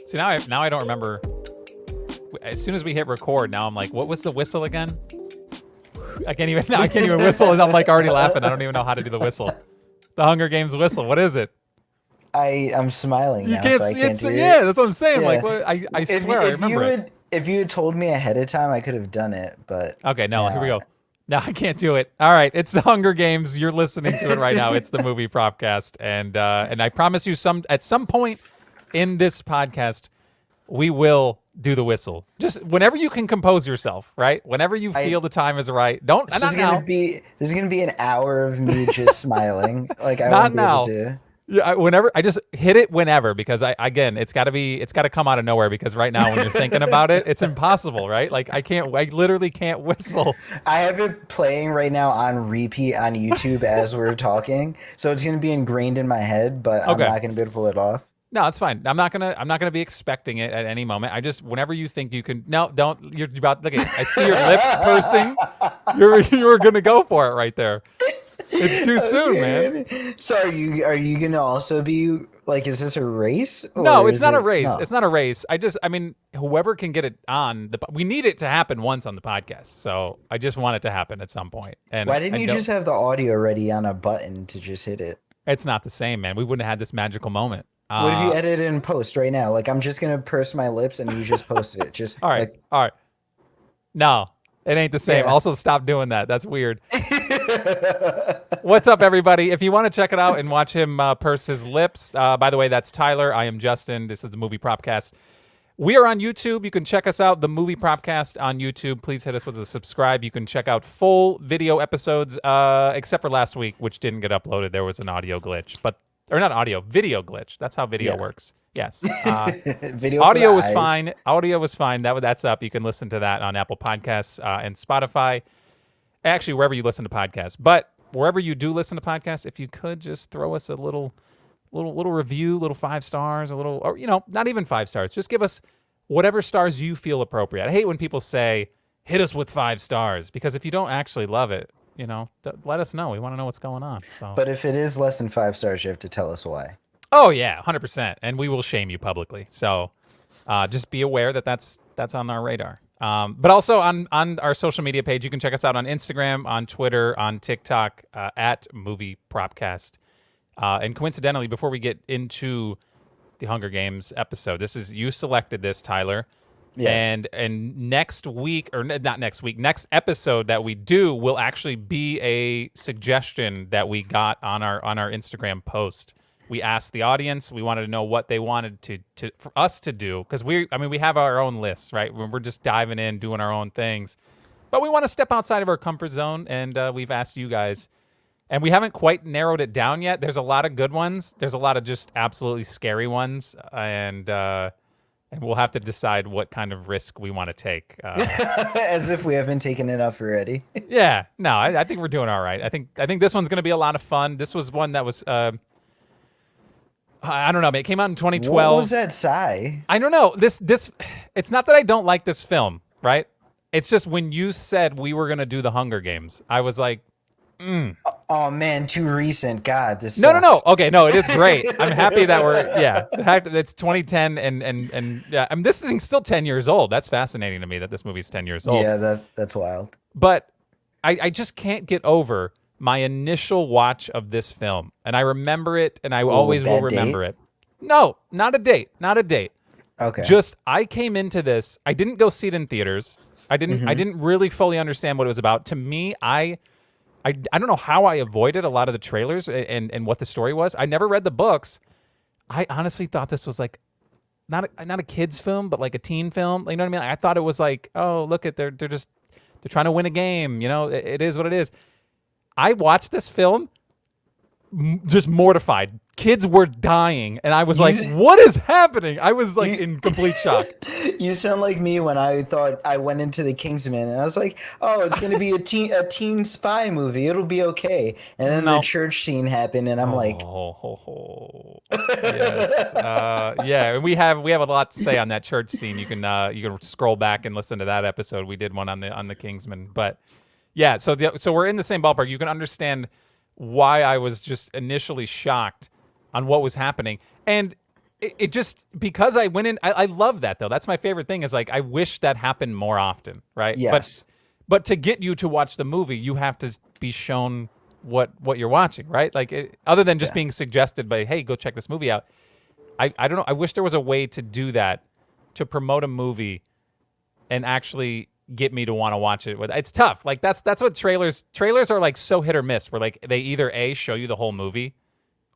See, now I don't remember. As soon as we hit record, now I'm like, what was the whistle again? I can't even whistle, and I'm like already laughing. I don't even know how to do the whistle. The Hunger Games whistle. What is it? I'm smiling now, can't. so I can't do it. Yeah, that's what I'm saying. Yeah. Like, what, I swear I remember it. If you had told me ahead of time, I could have done it. But Okay, no, here we go. No, I can't do it. All right, it's the Hunger Games. You're listening to it right now. It's the movie Propcast, and I promise you, at some point in this podcast, we will do the whistle. Just whenever you can compose yourself, right? Whenever you feel the time is right. Don't. This is gonna be an hour of me just smiling. Like I won't be able to. Yeah, whenever I just hit it whenever, because it's got to come out of nowhere, because right now when you're thinking about it, it's impossible, right? Like I literally can't whistle. I have it playing right now on repeat on YouTube as we're talking, so it's gonna be ingrained in my head, but I'm not gonna be able to pull it off. No, it's fine. I'm not gonna be expecting it at any moment. I just, whenever you think you can. No, don't. You're about. Look at. I see your lips pursing. You're gonna go for it right there. It's too soon, man. So are you gonna also be like? Is this a race? No, it's not a race. No. It's not a race. I mean, whoever can get it on we need it to happen once on the podcast. So I just want it to happen at some point. And why didn't you just have the audio ready on a button to just hit it? It's not the same, man. We wouldn't have had this magical moment. What if you edit it in post right now? Like, I'm just gonna purse my lips and you just post it. Just all right, like... all right. No, it ain't the same. Yeah. Also, stop doing that. That's weird. What's up, everybody? If you want to check it out and watch him purse his lips, by the way, that's Tyler. I am Justin. This is the Movie Propcast. We are on YouTube. You can check us out, the Movie Propcast on YouTube. Please hit us with a subscribe. You can check out full video episodes, except for last week, which didn't get uploaded. There was an audio glitch, or not audio, video glitch. That's how video works. Yes. Video audio was fine. Audio was fine. That's up. You can listen to that on Apple Podcasts and Spotify. Actually, wherever you listen to podcasts. But wherever you do listen to podcasts, if you could just throw us a little review, little 5 stars, or not even 5 stars. Just give us whatever stars you feel appropriate. I hate when people say, hit us with 5 stars, because if you don't actually love it, let us know. We want to know what's going on. So. But if it is less than 5 stars, you have to tell us why. Oh yeah, 100%, and we will shame you publicly. So, just be aware that's on our radar. But also on our social media page, you can check us out on Instagram, on Twitter, on TikTok at Movie Propcast. And coincidentally, before we get into the Hunger Games episode, you selected this, Tyler. Yes. And next week, or not next week, next episode that we do will actually be a suggestion that we got on our Instagram post. We asked the audience. We wanted to know what they wanted for us to do, because we have our own lists, right? We're just diving in, doing our own things, but we want to step outside of our comfort zone, and we've asked you guys, and we haven't quite narrowed it down yet. There's a lot of good ones. There's a lot of just absolutely scary ones, and we'll have to decide what kind of risk we want to take. As if we haven't taken enough already. Yeah, no, I think we're doing all right. I think this one's going to be a lot of fun. This was one that was. I don't know. It came out in 2012. What was that sigh? I don't know. This. It's not that I don't like this film, right? It's just when you said we were going to do the Hunger Games, I was like, Oh man, too recent. God, this. No. Okay, no, it is great. I'm happy that the fact that it's 2010 and yeah, this thing's still 10 years old. That's fascinating to me that this movie's 10 years old. Yeah, that's wild. But I just can't get over my initial watch of this film, and I remember it, and I always will remember it. No, not a date. Okay. Just I came into this. I didn't go see it in theaters. I didn't really fully understand what it was about. To me, I don't know how I avoided a lot of the trailers and what the story was. I never read the books. I honestly thought this was like not a kid's film, but like a teen film. You know what I mean? I thought it was like, oh, look at they're trying to win a game. It is what it is. I watched this film just mortified. Kids were dying, and I was like, what is happening? I was like in complete shock. You sound like me when I thought I went into the Kingsman, and I was like, oh, it's going to be a teen spy movie. It'll be okay. And then the church scene happened, and I'm like... Yes. Yeah, and we have a lot to say on that church scene. You can scroll back and listen to that episode. We did one on the Kingsman. But yeah, so we're in the same ballpark. You can understand why I was just initially shocked on what was happening. And it just because I went in. I love that though. That's my favorite thing. Is like I wish that happened more often, right? Yes. But to get you to watch the movie, you have to be shown what you're watching, right? Like other than just Yeah. being suggested by, hey, go check this movie out. I don't know. I wish there was a way to do that to promote a movie and actually get me to want to watch it. It's tough. Like that's what trailers are like so hit or miss. Where like they either A, show you the whole movie,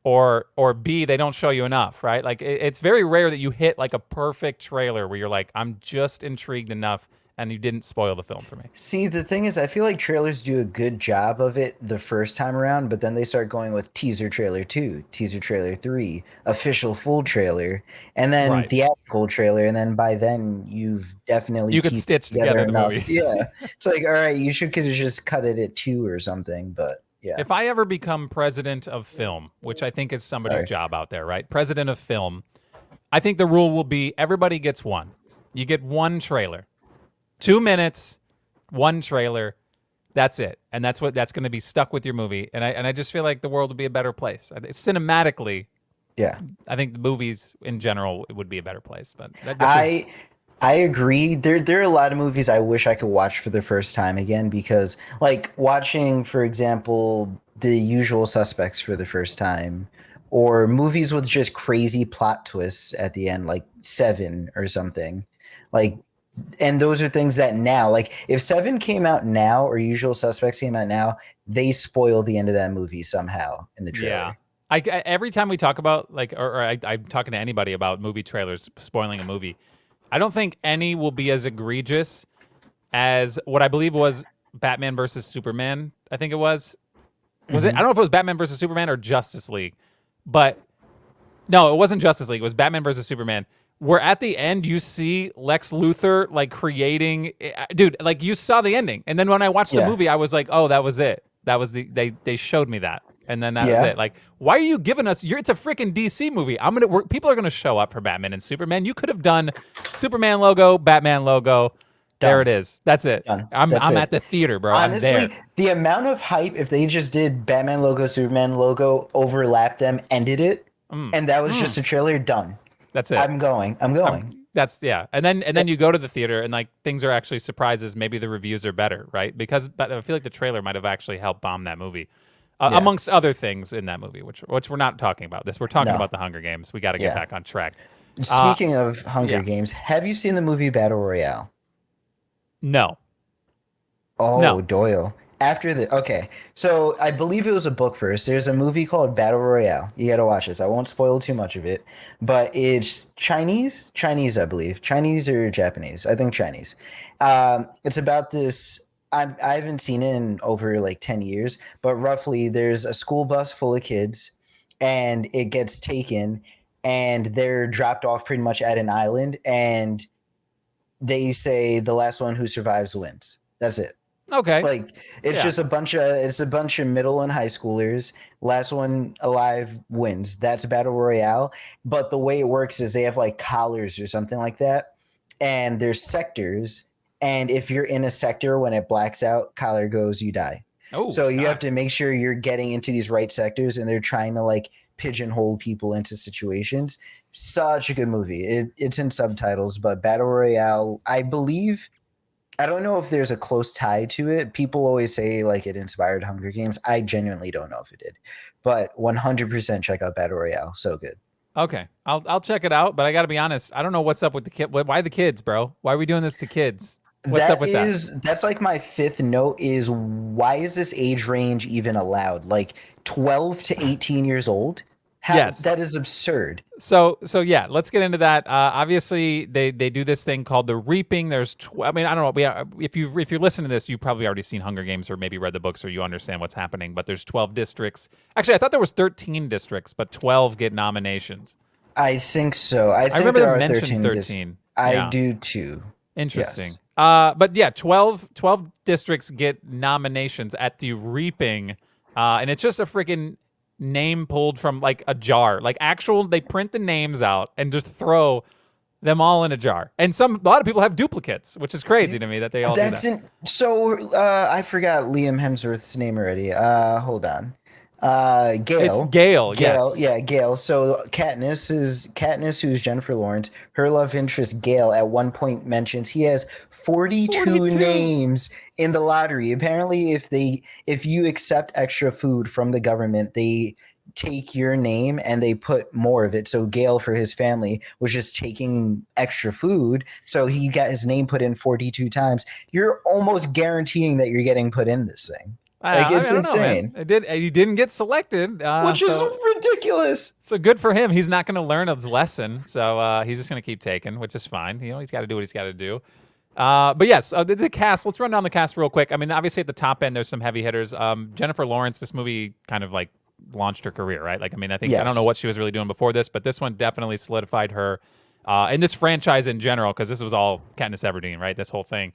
or B, they don't show you enough, right? Like it's very rare that you hit like a perfect trailer where you're like, I'm just intrigued enough and you didn't spoil the film for me. See, the thing is, I feel like trailers do a good job of it the first time around, but then they start going with teaser trailer 2, teaser trailer 3, official full trailer, and then Right. theatrical trailer, and then by then you've definitely You could pieced stitch together the enough. movie. Yeah. It's like, all right, you could have just cut it at 2 or something, but yeah. If I ever become president of film, which I think is somebody's Sorry. job out there, right? President of film, I think the rule will be everybody gets one. You get one trailer. 2 minutes, one trailer. That's it. And that's going to be stuck with your movie. And I just feel like the world would be a better place. Cinematically, Yeah. I think the movies in general would be a better place. But I agree. There are a lot of movies I wish I could watch for the first time again because, like, watching, for example, The Usual Suspects for the first time, or movies with just crazy plot twists at the end, like Seven or something. Like, and those are things that now, like, if Seven came out now or Usual Suspects came out now, they spoil the end of that movie somehow in the trailer. yeah. Every time we talk about like, I'm talking to anybody about movie trailers spoiling a movie, I don't think any will be as egregious as what I believe was Batman versus Superman. I think it was. Was it? I don't know if it was Batman versus Superman or Justice League, but no, it wasn't Justice League. It was Batman versus Superman. Where at the end you see Lex Luthor like creating, dude, like you saw the ending, and then when I watched the movie, I was like, oh, that was it. That was they showed me that. And then that was it. Like, why are you giving us? It's a freaking DC movie. People are gonna show up for Batman and Superman. You could have done Superman logo, Batman logo. Done. There it is. That's it. Done. I'm That's it. at the theater, bro. Honestly, I'm there. the amount of hype if they just did Batman logo, Superman logo, overlapped them, ended it, and that was just a trailer. Done. That's it. I'm going. That's yeah. And then you go to the theater and like things are actually surprises. Maybe the reviews are better, right? But I feel like the trailer might have actually helped bomb that movie. Amongst other things in that movie, which we're not talking about. We're talking about the Hunger Games. We got to get back on track. Speaking of Hunger Games, have you seen the movie Battle Royale? No. Oh, No. Doyle. Okay, so I believe it was a book first. There's a movie called Battle Royale. You got to watch this. I won't spoil too much of it, but it's Chinese, I believe. Chinese or Japanese? I think Chinese. It's about this. I haven't seen it in over like 10 years, but roughly there's a school bus full of kids and it gets taken and they're dropped off pretty much at an island and they say the last one who survives wins. That's it. Okay. Like it's just a bunch of middle and high schoolers. Last one alive wins. That's Battle Royale. But the way it works is they have like collars or something like that. And there's sectors. And if you're in a sector when it blacks out, collar goes, you die. Oh, so you have to make sure you're getting into these right sectors and they're trying to like pigeonhole people into situations. Such a good movie. It's in subtitles, but Battle Royale, I believe, I don't know if there's a close tie to it. People always say like it inspired Hunger Games. I genuinely don't know if it did, but 100% check out Battle Royale. So good. Okay, I'll check it out. But I got to be honest, I don't know what's up with the kid. Why the kids, bro? Why are we doing this to kids? What's up with that? That's like my fifth note is why is this age range even allowed? Like 12 to 18 years old? Yes. That is absurd. So yeah, let's get into that. Obviously, they do this thing called the reaping. There's, I mean, I don't know. If you're listening to this, you've probably already seen Hunger Games or maybe read the books or you understand what's happening. But there's 12 districts. Actually, I thought there was 13 districts, but 12 get nominations. I think so. I think remember there them are mentioned 13. I do too. Interesting. Yes. But yeah, 12 districts get nominations at the reaping, and it's just a freaking name pulled from like a jar. Like they print the names out and just throw them all in a jar. And a lot of people have duplicates, which is crazy to me that they all do that. So I forgot Liam Hemsworth's name already. Hold on. It's Gail. Gail. Gail, Yes. yeah, Gail. So Katniss, who's Jennifer Lawrence. Her love interest, Gail, at one point mentions he has 42 42. names in the lottery. Apparently, if you accept extra food from the government, they take your name and they put more of it. So Gail, for his family, was just taking extra food. So he got his name put in 42 times. You're almost guaranteeing that you're getting put in this thing. Like, I mean, it's I don't know, man. insane. He didn't get selected, Which is so ridiculous. good for him. He's not going to learn his lesson, so he's just going to keep taking, which is fine. You know, he's got to do what he's got to do. But yes, the cast. Let's run down the cast real quick. I mean, obviously at the top end, there's some heavy hitters. Jennifer Lawrence. This movie kind of like launched her career, right? Like, I mean, I think I don't know Yes. what she was really doing before this, but this one definitely solidified her in this franchise in general, because this was all Katniss Everdeen, right? This whole thing.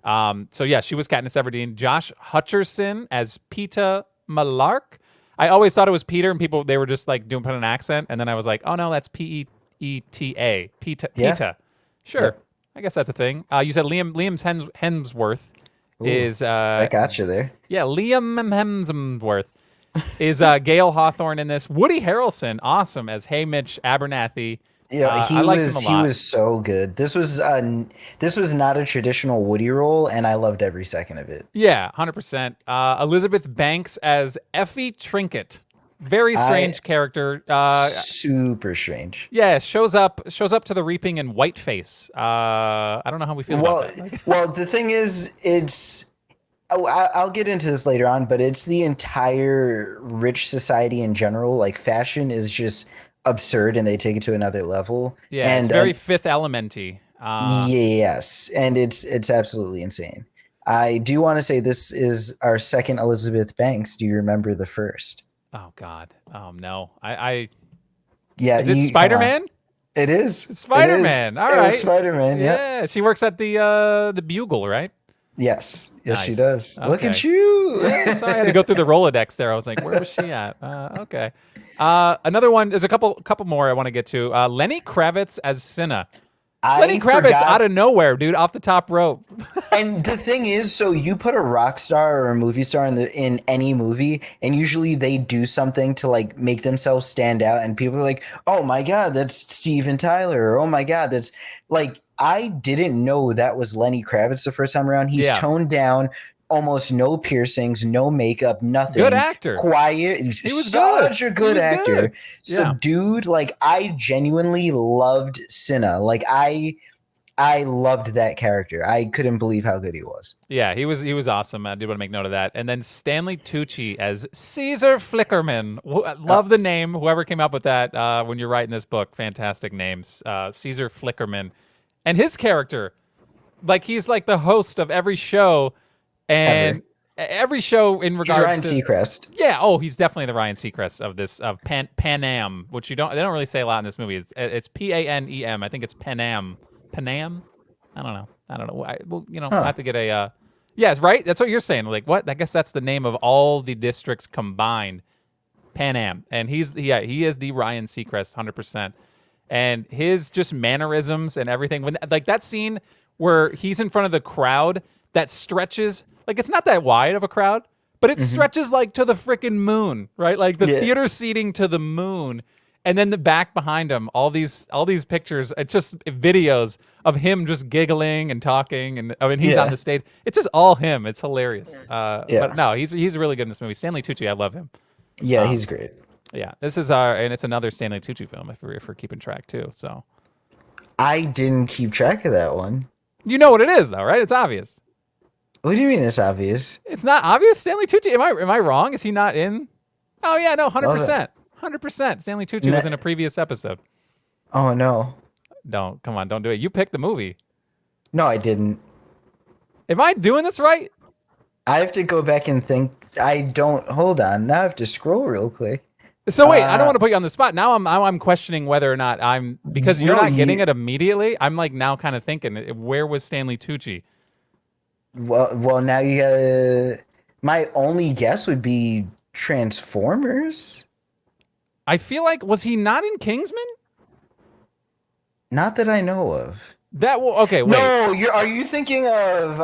So yeah, she was Katniss Everdeen. Josh Hutcherson as Peeta Mellark. I always thought it was Peter, and they were just like put an accent, and then I was like, oh no, that's Peeta. Peeta. Yeah. Peeta. Sure, Yep. I guess that's a thing. You said Liam Hemsworth Ooh, is I got you there. yeah, Liam Hemsworth is Gail Hawthorne in this. Woody Harrelson, awesome as Haymitch Abernathy. Yeah, I liked him a he lot. was so good. This was not a traditional Woody role, and I loved every second of it. Yeah, 100%. Elizabeth Banks as Effie Trinket. Very strange character. Super strange. Yeah, shows up to the reaping in whiteface. I don't know how we feel about that. Well, the thing is, it's. Oh, I'll get into this later on, but it's the entire rich society in general. Like, fashion is just absurd, and they take it to another level. Yeah, And it's very Fifth Elementy. yes, and it's absolutely insane. I do want to say this is our second Elizabeth Banks. Do you remember the first? Oh God. No. I Yeah, is it come on. Spider-Man? It is Spider-Man. All It right. is Spider-Man. Yep. Yeah, she works at the Bugle, right? Yes, she Nice. does. Look Okay. at you. Yeah, so I had to go through the Rolodex there. I was like, where was she at? Okay. Another one. There's a couple more I want to get to. Lenny Kravitz as Cinna. Lenny Kravitz out of nowhere, dude, off the top rope. And the thing is, so you put a rock star or a movie star in any movie, and usually they do something to like make themselves stand out, and people are like, "Oh my God, that's Steven Tyler!" Or, "Oh my God, that's like." I didn't know that was Lenny Kravitz the first time around. He's toned down, almost no piercings, no makeup, nothing. Good actor. Quiet. He was such a good actor. Good. Subdued. Like, I genuinely loved Cinna. Like, I loved that character. I couldn't believe how good he was. Yeah, he was awesome. I did want to make note of that. And then Stanley Tucci as Caesar Flickerman. Love the name. Whoever came up with that when you're writing this book, fantastic names. Caesar Flickerman. And his character, like, he's like the host of every show, and every show in regards to Ryan Seacrest. Yeah, he's definitely the Ryan Seacrest of Pan Am, which they don't really say a lot in this movie. It's Panem. I think it's Panam. Panam? I don't know. I'll have to get a yes, right? That's what you're saying. Like, what? I guess that's the name of all the districts combined. Pan Am. And he is the Ryan Seacrest 100%. And his just mannerisms and everything, when like that scene where he's in front of the crowd that stretches, like, it's not that wide of a crowd, but it stretches like to the freaking moon, right? Like the theater seating to the moon, and then the back behind him, all these pictures. It's just videos of him just giggling and talking, and I mean he's on the stage. It's just all him. It's hilarious. But no, he's really good in this movie. Stanley Tucci, I love him. Yeah, he's great. Yeah, this is and it's another Stanley Tucci film if we're keeping track too. So I didn't keep track of that one. You know what it is though, right? It's obvious. What do you mean it's obvious? It's not obvious. Stanley Tucci. Am I wrong? Is he not in? Oh yeah, no, 100%. 100%. Stanley Tucci was in a previous episode. Oh no. Don't do it. You picked the movie. No, I didn't. Am I doing this right? I have to go back and think. Hold on. Now I have to scroll real quick. So wait, I don't want to put you on the spot. Now I'm questioning whether or not because you're not getting it immediately. I'm like now kind of thinking, where was Stanley Tucci? Well, now you gotta. My only guess would be Transformers. I feel like, was he not in Kingsman? Not that I know of. Okay, wait. No, are you thinking of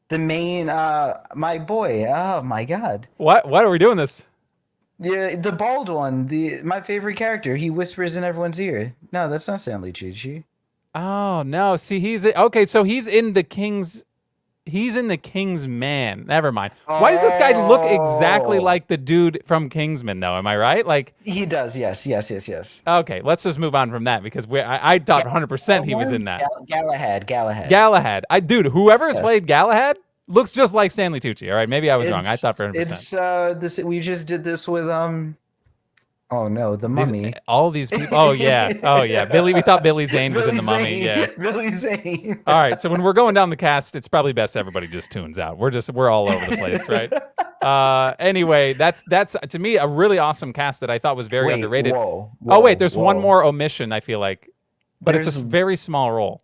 the main my boy? Oh my God. What are we doing this? Yeah, the bald one, my favorite character. He whispers in everyone's ear. No, that's not Stanley Tucci. Oh no! See, okay. So he's in the King's Man. Never mind. Why does this guy look exactly Oh, like the dude from Kingsman, though? Am I right? Like, he does. Yes, yes, yes, yes. okay, let's just move on from that because I thought 100% he was in that. Galahad, Galahad. Galahad. Dude, whoever has Yes. played Galahad looks just like Stanley Tucci. All right, maybe I was wrong. I It's thought for 100%. it's this we just did this with oh no, the These Mummy. all these people. Oh yeah, oh yeah. Billy. We thought Billy Zane was in Billy the Mummy. Yeah. Zane. Billy Zane. All right. So when we're going down the cast, it's probably best everybody just tunes out. We're all over the place, right? Anyway, that's to me a really awesome cast that I thought was very Wait, underrated. whoa, Oh wait, whoa, there's one whoa. more omission. I feel like, but it's There's a very small role.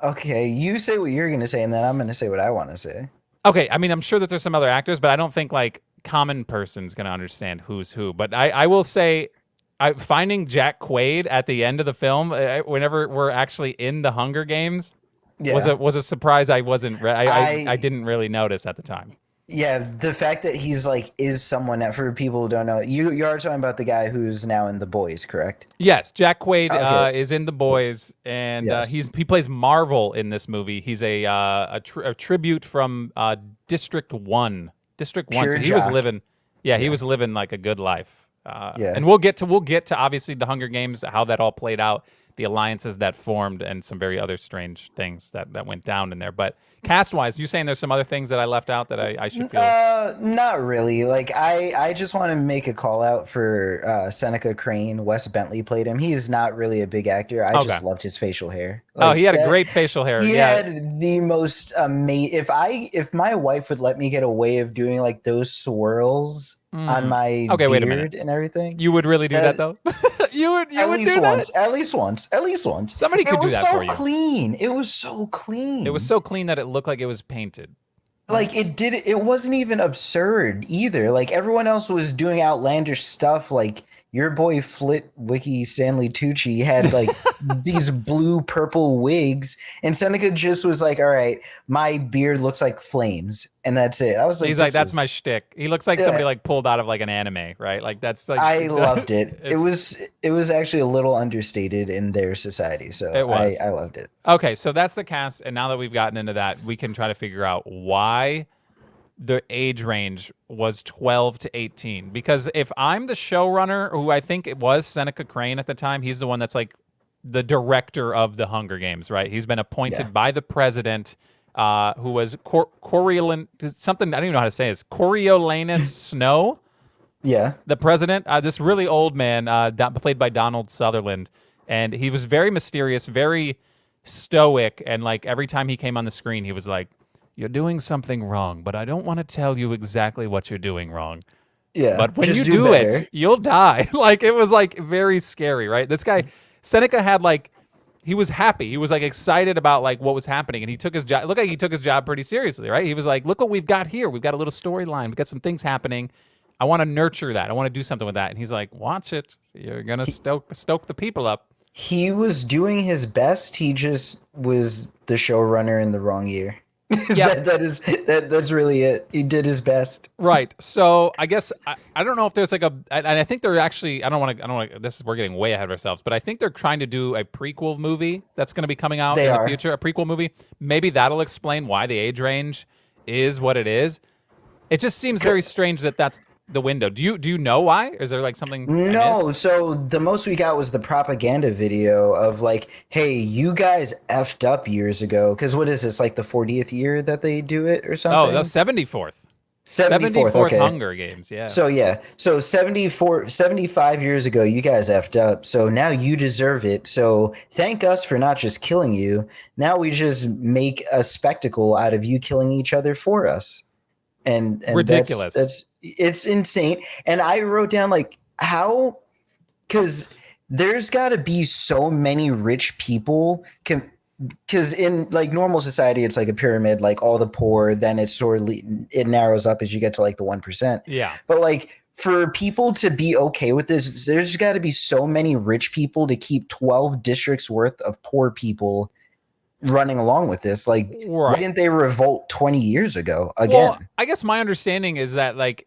okay, you say what you're gonna say, and then I'm gonna say what I want to say. Okay, I mean, I'm sure that there's some other actors, but I don't think like common person's gonna understand who's who. But I will say, finding Jack Quaid at the end of the film, whenever we're actually in the Hunger Games, Yeah. was a surprise. I wasn't. I I didn't really notice at the time. Yeah, the fact that he's like is someone that for people who don't know, you are talking about the guy who's now in The Boys, correct? Yes, Jack Quaid Okay. is in The Yes. Boys, and Yes. he plays Marvel in this movie. He's a tribute from District One. District One. So Pure he was jock. living, yeah, he Yeah. was living like a good life. Yeah. And we'll get to obviously the Hunger Games, how that all played out, the alliances that formed, and some very other strange things that went down in there. But cast wise, you saying there's some other things that I left out that I should feel? Not really. Like I just want to make a call out for Seneca Crane. Wes Bentley played him. He's not really a big actor. I Okay. just loved his facial hair. Oh, he Like had a that great facial hair. he Yeah. had the most amazing if my wife would let me get away of doing like those swirls on my Okay, wait a minute. beard and everything. You would really do that though? You At would least do that? once. At least once. At least once. Somebody It could do was that so for you. clean. It was so It was clean. so clean that it looked like it was painted. Like it wasn't even absurd either. Like everyone else was doing outlandish stuff. Like your boy Flit Wiki Stanley Tucci had like these blue purple wigs, and Seneca just was like, "All right, my beard looks like flames," and that's it. I was like, He's like, "This that's is." my shtick. He looks like Yeah, somebody like pulled out of like an anime, right? Like that's like I loved it. it's It was actually a little understated in their society, so it was. I loved it. Okay, so that's the cast, and now that we've gotten into that, we can try to figure out why the age range was 12 to 18. Because if I'm the showrunner, who I think it was Seneca Crane at the time, he's the one that's like the director of the Hunger Games, right? He's been appointed Yeah, by the president, who was something I don't even know how to say this. Coriolanus Snow, yeah. the president, this really old man, played by Donald Sutherland, and he was very mysterious, very stoic, and like every time he came on the screen, he was like, "You're doing something wrong, but I don't want to tell you exactly what you're doing wrong. Yeah, But when you just do do it, better. you'll die." Like it was like very scary, right? This guy, Seneca, had like he was happy. He was like excited about like what was happening, and he took his job. Looked like he took his job pretty seriously, right? He was like, "Look what we've got here. We've got a little storyline. We've got some things happening. I want to nurture that. I want to do something with that." And he's like, "Watch it. You're gonna stoke the people up." He was doing his best. He just was the showrunner in the wrong year. Yep. That's really it. He did his best. Right. So I guess I don't know if there's like and I think they're actually I don't want to this is we're getting way ahead of ourselves, but I think they're trying to do a prequel movie that's going to be coming out They in the are. future, a prequel movie. Maybe that'll explain why the age range is what it is. It just seems very strange that that's the window. Do you know why? Is there like something I No, missed? so the most we got was the propaganda video of like, hey, you guys effed up years ago. Because what is this, like the 40th year that they do it or Oh, the something? 74th. 74th. 74th Okay. Hunger Games, yeah. So yeah, so 75 years ago, you guys effed up. So now you deserve it. So thank us for not just killing you. Now we just make a spectacle out of you killing each other for us. And Ridiculous. that's it's insane. And I wrote down like how because there's got to be so many rich people because in like normal society it's like a pyramid, like all the poor, then it's sort of it narrows up as you get to like the 1%. Yeah. But like for people to be okay with this, there's got to be so many rich people to keep 12 districts worth of poor people running along with this. Like, why Right. didn't they revolt 20 years ago again? Well, I guess my understanding is that like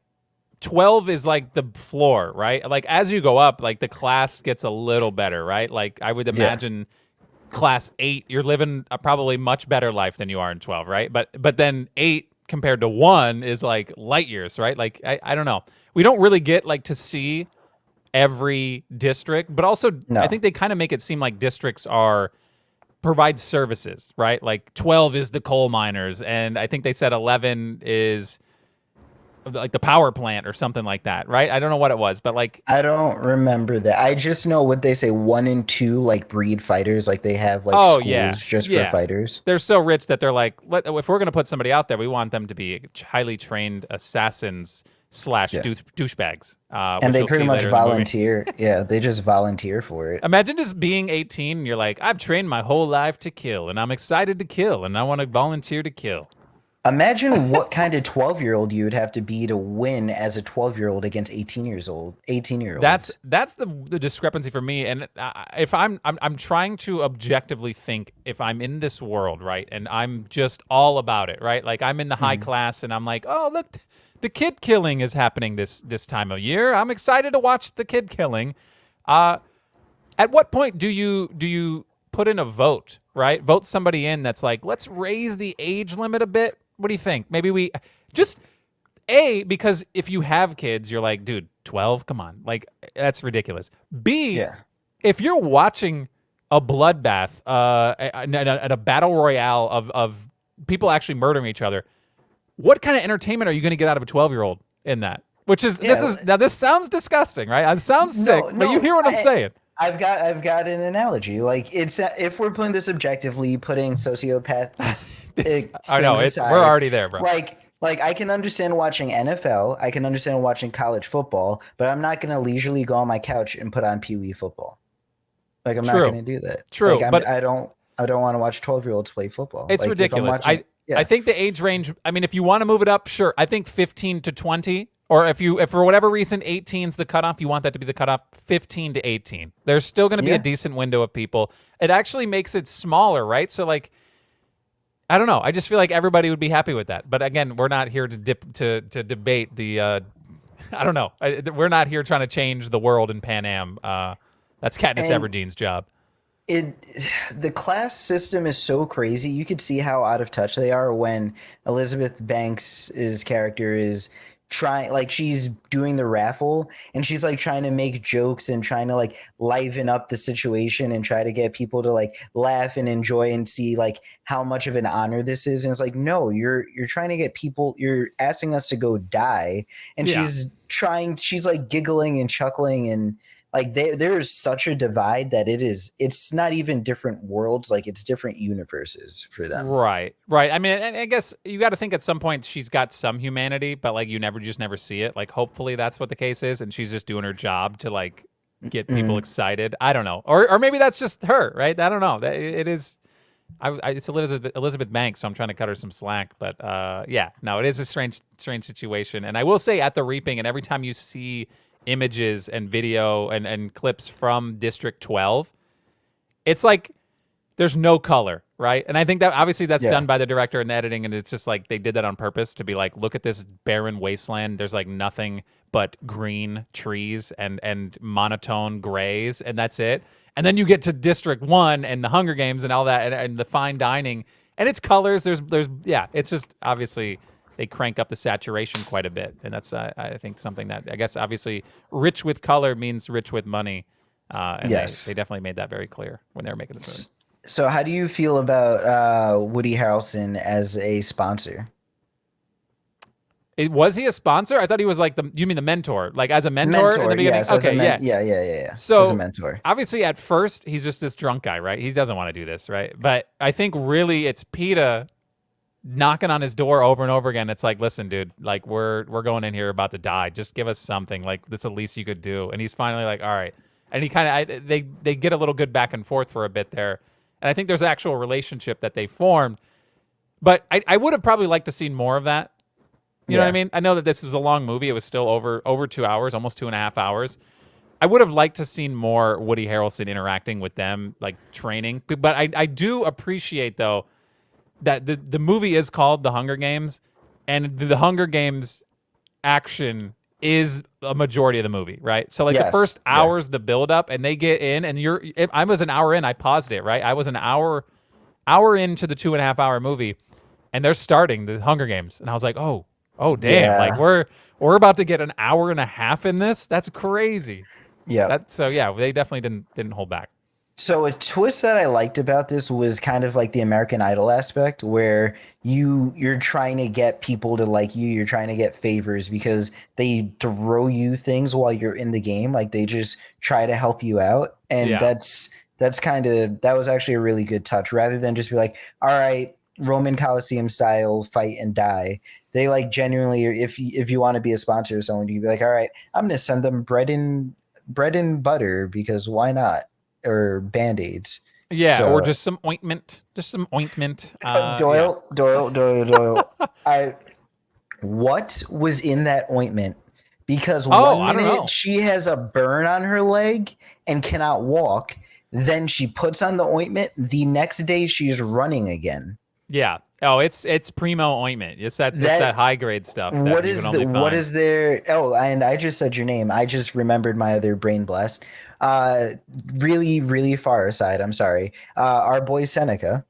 12 is like the floor, right? Like as you go up, like the class gets a little better, right? Like I would Yeah. imagine class 8, you're living a probably much better life than you are in 12, right? But then 8 compared to 1 is like light years, right? Like I don't know. We don't really get like to see every district, but also I No. think they kind of make it seem like districts are provide services, right? Like 12 is the coal miners, and I think they said 11 is like the power plant or something like that, right? I don't know what it was, but like, I don't remember that. I just know what they say 1 and 2 like breed fighters, like they have like oh yeah, schools just for yeah. fighters. They're so rich that they're like, if we're gonna put somebody out there, we want them to be highly trained assassins slash Yeah. douchebags, And which they you'll pretty see much later in the movie. volunteer. Yeah, they just volunteer for it. Imagine just being 18 and you're like, I've trained my whole life to kill, and I'm excited to kill, and I want to volunteer to kill. Imagine what kind of 12-year-old you would have to be to win as a 12-year-old against 18-year-olds. That's the discrepancy for me. And if I'm trying to objectively think, if I'm in this world, right, and I'm just all about it, right, like I'm in the high Mhm. class and I'm like, oh look, the kid killing is happening this time of year. I'm excited to watch the kid killing. At what point do you put in a vote, right? Vote somebody in that's like, let's raise the age limit a bit. What do you think? Maybe we just because if you have kids, you're like, dude, 12, come on, like that's ridiculous. B, Yeah. if you're watching a bloodbath, at a battle royale of people actually murdering each other, what kind of entertainment are you going to get out of a 12-year-old in that? Which is Yeah. this sounds disgusting, right? It sounds sick, No, but you no. hear what I'm saying. I've got an analogy. Like it's if we're putting this objectively, putting sociopath I know things we're aside, already there, bro. like I can understand watching NFL, I can understand watching college football, but I'm not gonna leisurely go on my couch and put on Pee Wee football. Like I'm not True, gonna do that. true, but I don't want to watch 12-year-olds play football. it's Like if I'm ridiculous. watching, I yeah, think the age range. I mean, if you want to move it up, sure. I think 15 to 20, or if for whatever reason 18 is the cutoff, you want that to be the cutoff. 15 to 18. There's still going to be a yeah. decent window of people. It actually makes it smaller, right? So like, I don't know. I just feel like everybody would be happy with that. But again, we're not here to debate the. I don't know. We're not here trying to change the world in Pan Am. That's Katniss And Everdeen's job. it the class system is so crazy. You could see how out of touch they are when Elizabeth Banks's character is trying, like she's doing the raffle and she's like trying to make jokes and trying to like liven up the situation and try to get people to like laugh and enjoy and see like how much of an honor this is. And it's like, no, you're trying to get people, you're asking us to go die. And Yeah. she's like giggling and chuckling, and like there is such a divide that it's not even different worlds, like it's different universes for them. Right, right. I mean, and I guess you got to think at some point she's got some humanity, but like you never see it. Like, hopefully that's what the case is, and she's just doing her job to like get people Mm. excited. I don't know, or maybe that's just her, right? I don't know. It is. It's Elizabeth Banks, so I'm trying to cut her some slack. But yeah, no, it is a strange situation. And I will say, at the reaping, and every time you see images and video and clips from District 12, it's like there's no color, right? And I think that obviously that's Yeah. done by the director and the editing, and it's just like they did that on purpose to be like, look at this barren wasteland. There's like nothing but green trees and monotone grays, and that's it. And then you get to District 1 and the Hunger Games and all that, and the fine dining, and it's colors. There's yeah, it's just obviously they crank up the saturation quite a bit, and that's I think something that I guess obviously rich with color means rich with money, and Yes. they definitely made that very clear when they were making this movie. So how do you feel about Woody Harrelson as a sponsor? Was he a sponsor? I thought he was like you mean the mentor, like as a mentor in the beginning? Yes, as a Okay, yeah. yeah. So As a mentor. obviously at first he's just this drunk guy, right? He doesn't want to do this, right? But I think really it's PETA knocking on his door over and over again. It's like, listen, dude, like we're going in here about to die. Just give us something. Like that's the least you could do. And he's finally like, all right. And he kind of they get a little good back and forth for a bit there. And I think there's an actual relationship that they formed. But I would have probably liked to seen more of that. You know what I mean? I know that this was a long movie. It was still over 2 hours, almost 2.5 hours. I would have liked to seen more Woody Harrelson interacting with them, like training. But I do appreciate though that the movie is called The Hunger Games, and the Hunger Games action is a majority of the movie, right? So like the Yes. first Yeah. hours, the build up, and they get in, and I was an hour in, I paused it, right? I was an hour into the 2.5 hour movie, and they're starting the Hunger Games, and I was like, oh damn, like Yeah. we're about to get an hour and a half in this. That's crazy. Yep. So yeah, they definitely didn't hold back. So a twist that I liked about this was kind of like the American Idol aspect, where you're trying to get people to like you, you're trying to get favors because they throw you things while you're in the game, like they just try to help you out, and Yeah. that was actually a really good touch, rather than just be like, all right, Roman Coliseum style fight and die. They like genuinely, if you want to be a sponsor of someone, you be like, all right, I'm gonna send them bread and butter because why not? Or band-aids. Yeah, or So just some ointment. Yeah. Doyle. I what was in that ointment? Because Oh, one I don't minute know. she has a burn on her leg and cannot walk, then she puts on the ointment. The next day she's running again. Yeah. Oh, it's primo ointment. It's that That high grade stuff that you can only what find. is there? Oh, and I just said your name. I just remembered my other brain blast. Uh, really far aside. I'm sorry. Our boy Seneca.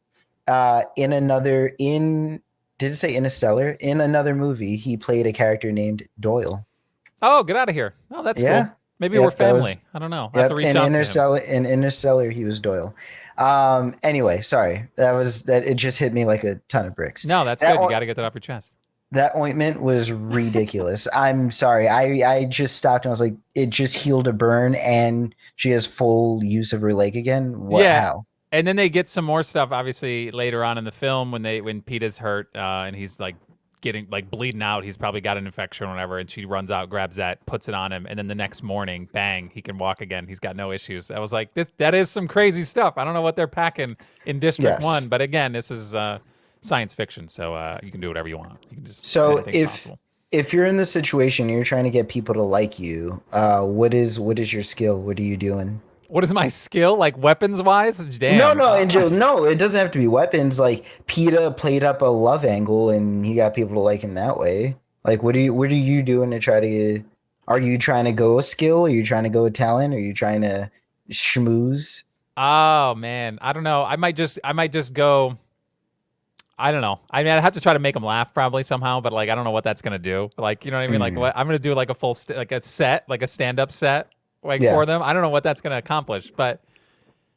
In did it say Interstellar? In another movie, he played a character named Doyle. Oh, get out of here. Oh, that's cool. Yeah. Maybe we're Yep. That was family. I don't know. I have to yep. reach out to him. In Interstellar, he was Doyle. Anyway, sorry. That it just hit me like a ton of bricks. No, that's That good. You got to get that off your chest. That ointment was ridiculous. I'm sorry. I just stopped and I was like, it just healed a burn and she has full use of her leg again. What? Yeah. How? And then they get some more stuff obviously later on in the film when Pete is hurt and he's like getting like bleeding out. He's probably got an infection or whatever, and she runs out, grabs that, puts it on him, and then the next morning, bang, he can walk again. He's got no issues. I was like, that is some crazy stuff. I don't know what they're packing in District Yes. 1, but again, this is science fiction, so you can do whatever you want. You can just So anything's possible. if you're in this situation, you're trying to get people to like you. What is your skill? What are you doing? What is my skill, like weapons wise? No, Damn. no, Angel. No, it doesn't have to be weapons. Like PETA played up a love angle, and he got people to like him that way. Like, what are you doing to try to? Are you trying to go a skill? Are you trying to go a talent? Are you trying to schmooze? Oh man, I don't know. I might just go. I don't know. I mean, I'd have to try to make them laugh probably somehow, but like I don't know what that's gonna do. Like, you know what I mean? Like, what I'm gonna do like a full like a set, like a stand up set, like Yeah, for them. I don't know what that's gonna accomplish, but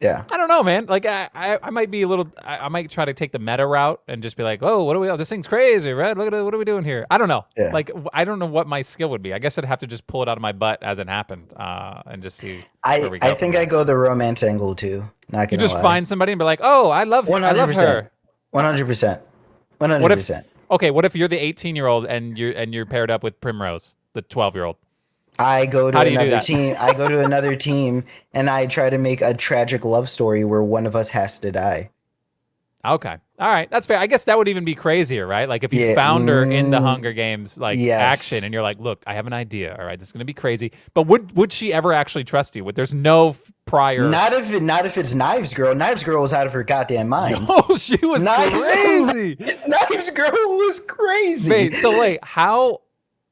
yeah. I don't know, man. Like, I might be a little. I might try to take the meta route and just be like, oh, what are we? Oh, this thing's crazy, right? Look at it. What are we doing here? I don't know. Yeah. Like, I don't know what my skill would be. I guess I'd have to just pull it out of my butt as it happened, and just see where we go. I think I go the romance angle too. Not You gonna just lie. find somebody and be like, oh, I love her. 100%. What if 100%. okay, what if you're the 18-year-old and you're paired up with Primrose, the 12-year-old? I go to How do you do another that? team. I go to another team and I try to make a tragic love story where one of us has to die. Okay. All right. That's fair. I guess that would even be crazier, right? Like if you Yeah. found her in the Hunger Games like action Yes. and you're like, "Look, I have an idea. All right, this is going to be crazy." But would she ever actually trust you? There's no prior Not if it's Knives Girl. Knives Girl was out of her goddamn mind. Oh, she was Knives, crazy. Knives Girl was crazy. Wait, so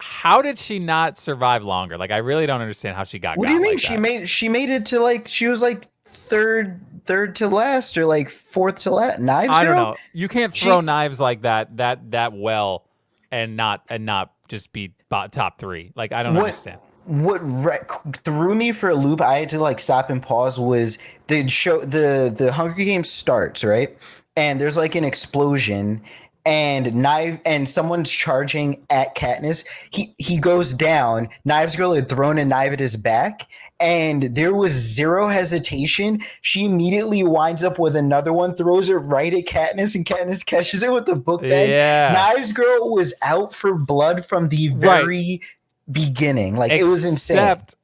how did she not survive longer? Like I really don't understand how she got What do you mean? like She made it to like she was like third to last or like fourth to last. Knives Girl. I don't know. You can't throw knives like that well and not just be top 3. Like I don't understand. What threw me for a loop, I had to like stop and pause, was the Hunger Games starts, right? And there's like an explosion and someone's charging at Katniss. He goes down. Knives Girl had thrown a knife at his back, and there was zero hesitation. She immediately winds up with another one, throws it right at Katniss, and Katniss catches it with the book bag. Yeah. Knives Girl was out for blood from the very beginning. Like it was insane. Except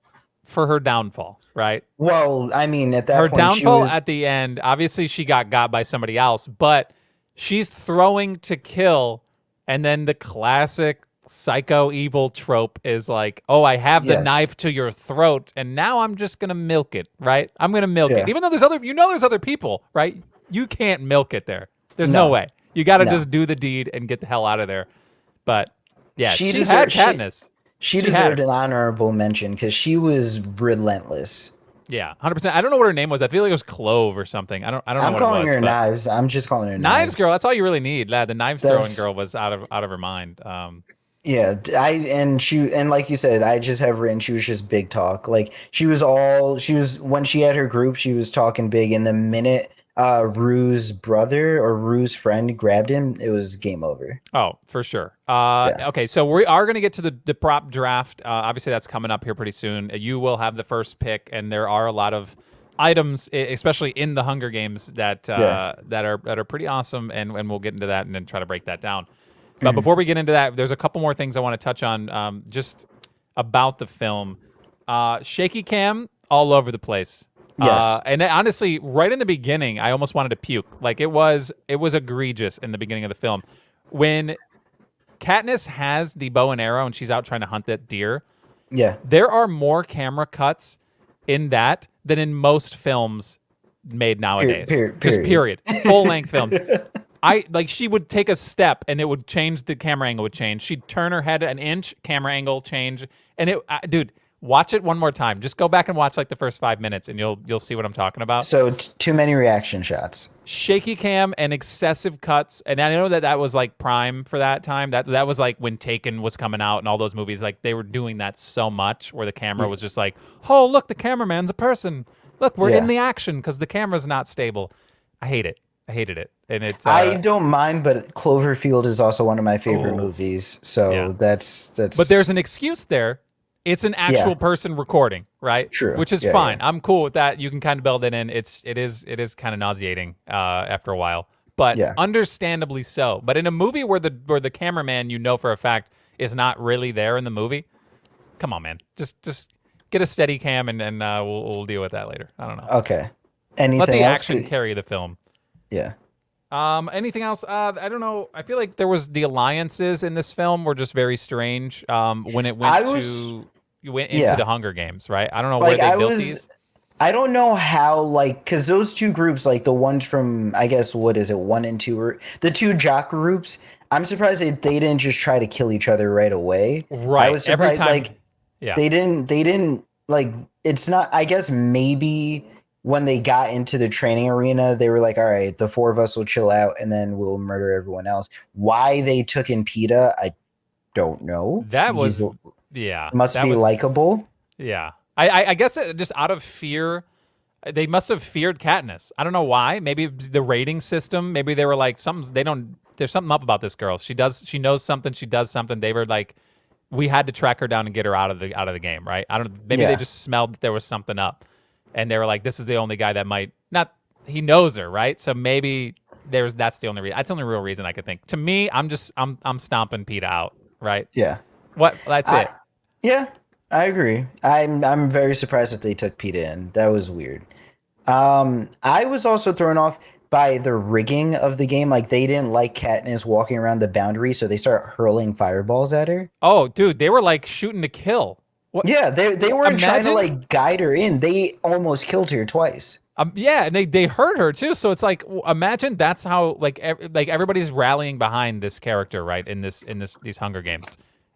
for her downfall, right? Well, I mean, at that her point, downfall at the end, obviously she got by somebody else, but she's throwing to kill, and then the classic psycho evil trope is like, oh, I have the knife to your throat, and now I'm just gonna milk it, right? I'm gonna milk it. Even though there's other people, right? You can't milk it there. There's no way. You gotta just do the deed and get the hell out of there. But yeah, she had Katniss. She She had deserved it. an honorable mention because she was relentless. Yeah, 100%. I don't know what her name was. I feel like it was Clove or something. I don't know I'm what it calling was, her but Knives. I'm just calling her Knives Girl. Knives. That's all you really need. The knives throwing That's girl was out of her mind. Yeah, and like you said, I just have written she was just big talk. Like she was when she had her group, she was talking big. And the minute Rue's brother or Rue's friend grabbed him, it was game over. Oh, for sure. Yeah, Okay, so we are going to get to the prop draft. Obviously, that's coming up here pretty soon. You will have the first pick, and there are a lot of items, especially in the Hunger Games, that yeah. that are pretty awesome, and we'll get into that and then try to break that down. But Mhm. before we get into that, there's a couple more things I want to touch on, just about the film. Shaky cam all over the place. Yes. And then, honestly, right in the beginning, I almost wanted to puke. Like it was egregious in the beginning of the film when Katniss has the bow and arrow and she's out trying to hunt that deer. Yeah. There are more camera cuts in that than in most films made nowadays. Just Period. period. Full length films. She would take a step and it would change, the camera angle would change. She'd turn her head an inch, camera angle change, and dude, watch it one more time. Just go back and watch like the first 5 minutes, and you'll see what I'm talking about. So too many reaction shots. Shaky cam and excessive cuts, and I know that was like prime for that time. That was like when Taken was coming out and all those movies. Like they were doing that so much, where the camera Yeah. was just like, oh look, the cameraman's a person. Look, we're in Yeah. the action because the camera's not stable. I hate it. I hated it, and it's I don't mind, but Cloverfield is also one of my favorite oh movies. yeah. So that's But there's an excuse there. It's an yeah, actual person recording, right? true. Which is Yeah, fine. yeah. I'm cool with that. You can kind of build it in. It is kind of nauseating after a while, but Yeah. understandably so. But in a movie where the cameraman, for a fact, is not really there in the movie, come on, man. Just get a steady cam, and we'll deal with that later. I don't know. Okay. Let Anything the else? action carry the film. Yeah. Anything else? I don't know. I feel like the alliances in this film were just very strange. When it I was you went into yeah. the Hunger Games, right? I don't know where Like they built these. I don't know how like because those two groups, like the ones from I guess what is it, 1 and 2 or the two jock groups, I'm surprised they didn't just try to kill each other right away. I Right. was Every surprised time. like Yeah. they didn't like it's not I guess maybe when they got into the training arena, they were like, all right, the four of us will chill out and then we'll murder everyone else. Why they took in PETA, I don't know. That He's was. Yeah. must That be was. likable. Yeah. I guess just out of fear. They must have feared Katniss. I don't know why. Maybe the rating system. Maybe they were like something. They don't. There's something up about this girl. She does. She knows something. She does something. They were like, we had to track her down and get her out of the game, right? I don't. Maybe they Yeah. just smelled that there was something up, and they were like, this is the only guy that might not. He knows her, right? So maybe that's the only reason. That's the only real reason I could think. To me, I'm stomping PETA out, right? Yeah. What? That's I it. yeah, I agree. I'm very surprised that they took PETA in. That was weird. I was also thrown off by the rigging of the game. Like they didn't like Katniss walking around the boundary, so they start hurling fireballs at her. Oh, dude, they were like shooting to kill. What? Yeah, they weren't trying to Imagine. like guide her in. They almost killed her twice. Yeah, and they hurt her too. So it's like, imagine that's how like like everybody's rallying behind this character, right? In these Hunger Games,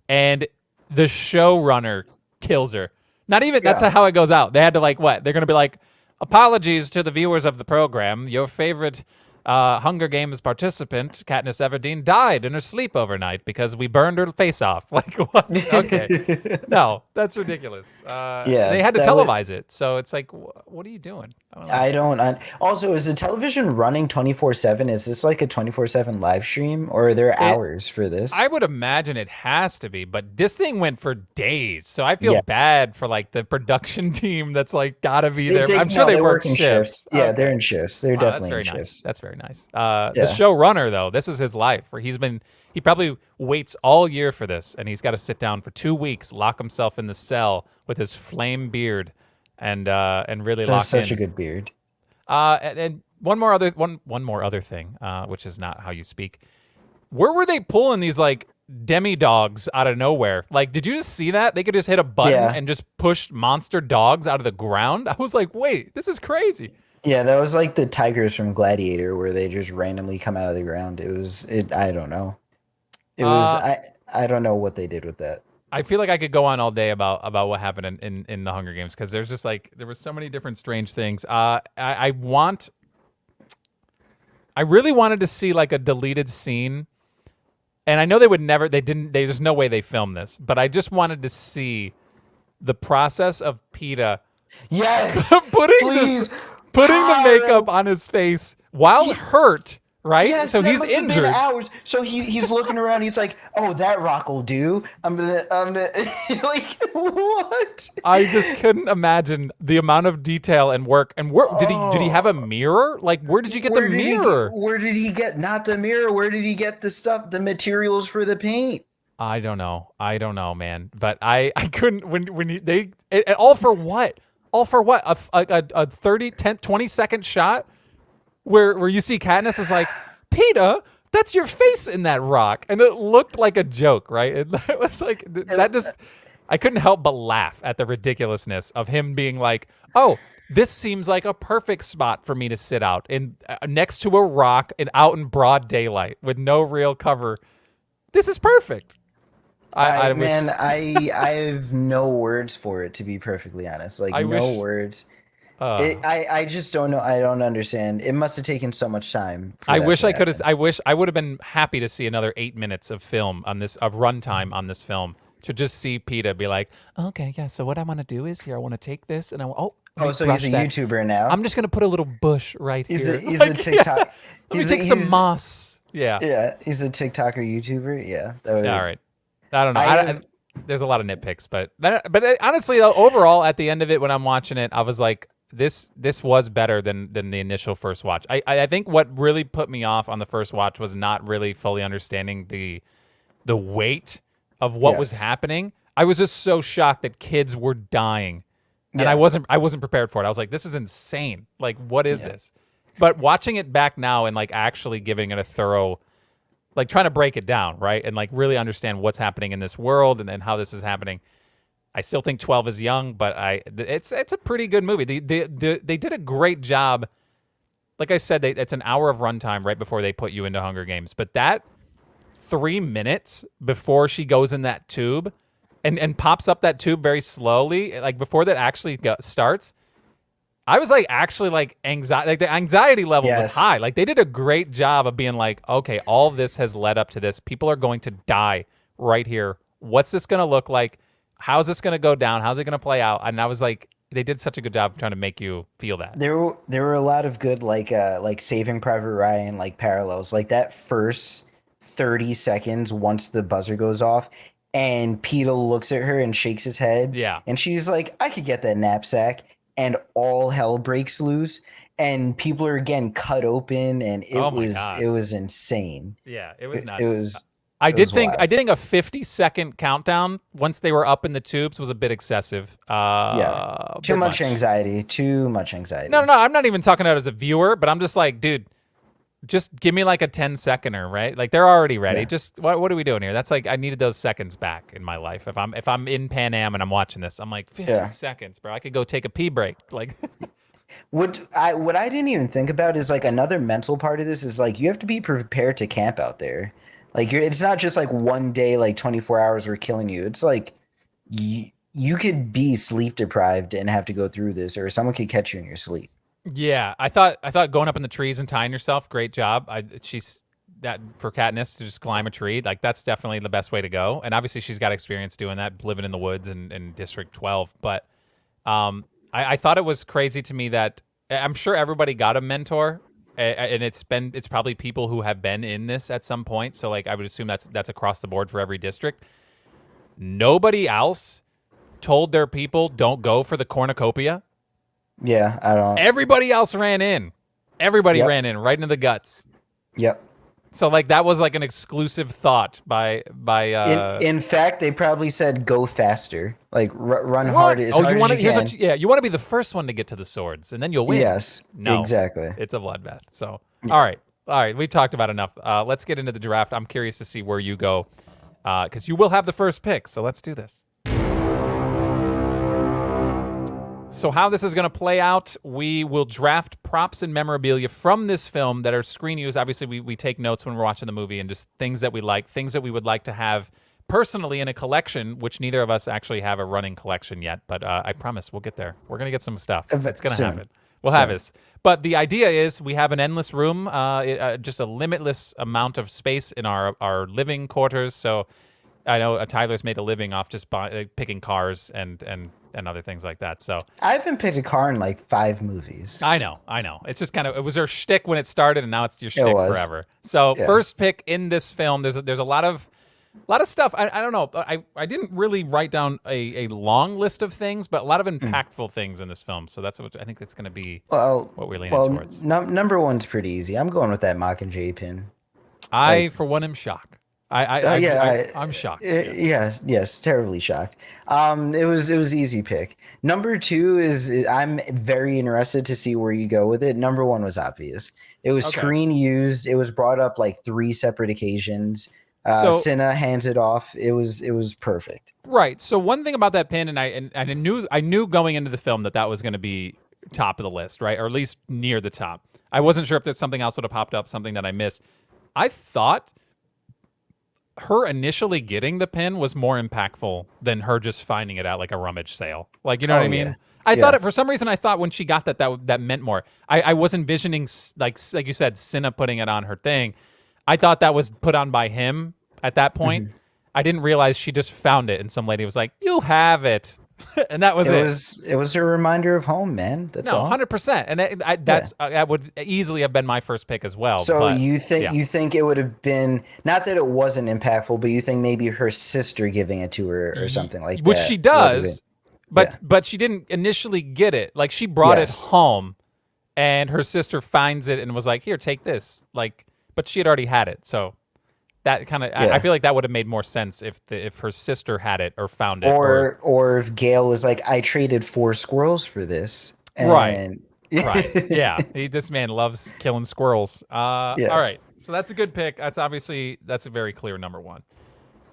and the showrunner kills her. Not even that's Yeah. how it goes out. They had to like what? They're gonna be like, apologies to the viewers of the program. Your favorite Hunger Games participant, Katniss Everdeen, died in her sleep overnight because we burned her face off. Like what? Okay, no, that's ridiculous. Yeah, They had to that was. televise it, so it's like, what are you doing? I don't know. I don't. Also, is the television running 24/7? Is this like a 24/7 live stream, or are there It, hours for this? I would imagine it has to be, but this thing went for days, so I feel Yeah, bad for like the production team that's like gotta be there. I'm sure no, they they work work in shifts. shifts. Yeah, they're Okay. in shifts. They're Wow, that's definitely in very nice. shifts. That's very nice. The Yeah. showrunner, though, this is his life. Where he probably waits all year for this, and he's got to sit down for 2 weeks, lock himself in the cell with his flame beard, and really That's lock such a in. good beard. And one more other thing, which is not how you speak. Where were they pulling these like demi dogs out of nowhere? Like, did you just see that? They could just hit a button Yeah. and just push monster dogs out of the ground. I was like, wait, this is crazy. Yeah, that was like the tigers from Gladiator where they just randomly come out of the ground. I don't know. It was Uh, I don't know what they did with that. I feel like I could go on all day about what happened in the Hunger Games because there's just like there were so many different strange things. I really wanted to see like a deleted scene, and I know they would never. They didn't. There's no way they filmed this, but I just wanted to see the process of PETA Yes, please. putting the makeup on his face while hurt. Right? Yes, so that he's must have been injured. hours. So he's looking around. He's like, "Oh, that rock will do. I'm gonna like what?" I just couldn't imagine the amount of detail and work. And where did he have a mirror? Like, where did you get the mirror? Where did he get not the mirror? Where did he get the stuff, the materials for the paint? I don't know, man. But I couldn't all for what? All for what? A 30, 10, 20-second shot where you see Katniss is like, PETA, that's your face in that rock, and it looked like a joke, right? It was like that. Just I couldn't help but laugh at the ridiculousness of him being like, "Oh, this seems like a perfect spot for me to sit out in next to a rock and out in broad daylight with no real cover. This is perfect." I have no words for it, to be perfectly honest. Like words. I just don't know. I don't understand. It must have taken so much time. I wish I could have. I wish I would have been happy to see another 8 minutes of film on this, of runtime on this film, to just see PETA be like, okay, yeah. So what I want to do is here, I want to take this and so he's a YouTuber now. I'm just gonna put a little bush right here. He's a TikTok. Yeah. Let me take some moss. Yeah. Yeah. He's a TikToker YouTuber. Yeah. All right. I don't know. There's a lot of nitpicks, but honestly, though, overall, at the end of it, when I'm watching it, I was like, this was better than the initial first watch. I think what really put me off on the first watch was not really fully understanding the weight of what was happening. I was just so shocked that kids were dying, and I wasn't prepared for it. I was like, this is insane. Like, what is this? But watching it back now and like actually giving it a thorough, like trying to break it down, right? And like really understand what's happening in this world and how this is happening. I still think 12 is young, but it's a pretty good movie. They did a great job. Like I said, it's an hour of runtime right before they put you into Hunger Games. But that 3 minutes before she goes in that tube and pops up that tube very slowly, like before that actually starts, I was like actually like anxiety, like the anxiety level was high. Like they did a great job of being like, okay, all this has led up to this. People are going to die right here. What's this going to look like? How's this going to go down? How's it going to play out? And I was like, they did such a good job trying to make you feel that. There were a lot of good like Saving Private Ryan like parallels. Like that first 30 seconds once the buzzer goes off and PETA looks at her and shakes his head. Yeah. And she's like, I could get that knapsack. And all hell breaks loose, and people are again cut open, and it was insane. Yeah, it was nuts. I did think a 50-second countdown once they were up in the tubes was a bit excessive. Too much anxiety. No, I'm not even talking about it as a viewer, but I'm just like, dude, just give me like a 10-seconder, right? Like they're already ready. Yeah. Just what are we doing here? That's like I needed those seconds back in my life. If I'm in Pan Am and I'm watching this, I'm like 50 seconds, bro. I could go take a pee break. Like what I didn't even think about is like another mental part of this is like you have to be prepared to camp out there. Like it's not just like one day, like 24 hours we're killing you. It's like you could be sleep deprived and have to go through this, or someone could catch you in your sleep. Yeah, I thought going up in the trees and tying yourself, great job. She's that for Katniss to just climb a tree, like that's definitely the best way to go. And obviously she's got experience doing that, living in the woods in District 12. But I thought it was crazy to me that I'm sure everybody got a mentor, and it's probably people who have been in this at some point. So like I would assume that's across the board for every district. Nobody else told their people don't go for the cornucopia. Yeah, I don't. Everybody else ran in. Everybody ran in right into the guts. Yep. So like that was like an exclusive thought by. In fact, they probably said go faster, like run hard as hard as you can. You want to be the first one to get to the swords, and then you'll win. Yes, no, exactly. It's a bloodbath. So all right, we've talked about enough. Let's get into the draft. I'm curious to see where you go, because you will have the first pick. So let's do this. So how this is going to play out, we will draft props and memorabilia from this film that are screen use. Obviously, we take notes when we're watching the movie and just things that we like, things that we would like to have personally in a collection, which neither of us actually have a running collection yet, but I promise we'll get there. We're going to get some stuff. It's going to Soon. happen. We'll have this. But the idea is we have an endless room, just a limitless amount of space in our living quarters. So I know Tyler's made a living off just picking cars and other things like that. So I haven't picked a car in like 5 movies. I know. It's just kind of, it was her shtick when it started, and now it's your shtick was. forever. So Yeah. first pick in this film, there's a lot of stuff. I don't know. I didn't really write down a long list of things, but a lot of impactful things in this film. So that's what I think that's going to be what we're leaning towards. Number one's pretty easy. I'm going with that Mockingjay pin. For one, am shocked. I'm shocked. Yes, terribly shocked. It was easy pick. Number 2 is I'm very interested to see where you go with it. Number 1 was obvious. It was screen used. It was brought up like 3 separate occasions. Cinna hands it off. It was perfect. Right. So one thing about that pin, and I knew going into the film that was going to be top of the list, right, or at least near the top. I wasn't sure if there's something else would have popped up, something that I missed. I thought her initially getting the pin was more impactful than her just finding it at like a rummage sale. Like, you know what I mean? Yeah. I thought it, for some reason, I thought when she got that meant more. I was envisioning, like you said, Cinna putting it on her thing. I thought that was put on by him at that point. Mm-hmm. I didn't realize she just found it, and some lady was like, "You have it," and that was it. It was a reminder of home, man. That's all. 100%, and that would easily have been my first pick as well. So but, you think it would have been, not that it wasn't impactful, but you think maybe her sister giving it to her or something like that, which she does, but she didn't initially get it. Like, she brought it home, and her sister finds it and was like, "Here, take this." Like, but she had already had it, so. That kind of, I feel like that would have made more sense if her sister had it or found it, or if Gail was like, "I traded 4 squirrels for this." And right. Yeah, this man loves killing squirrels. Yes. All right, so that's a good pick. That's a very clear number 1.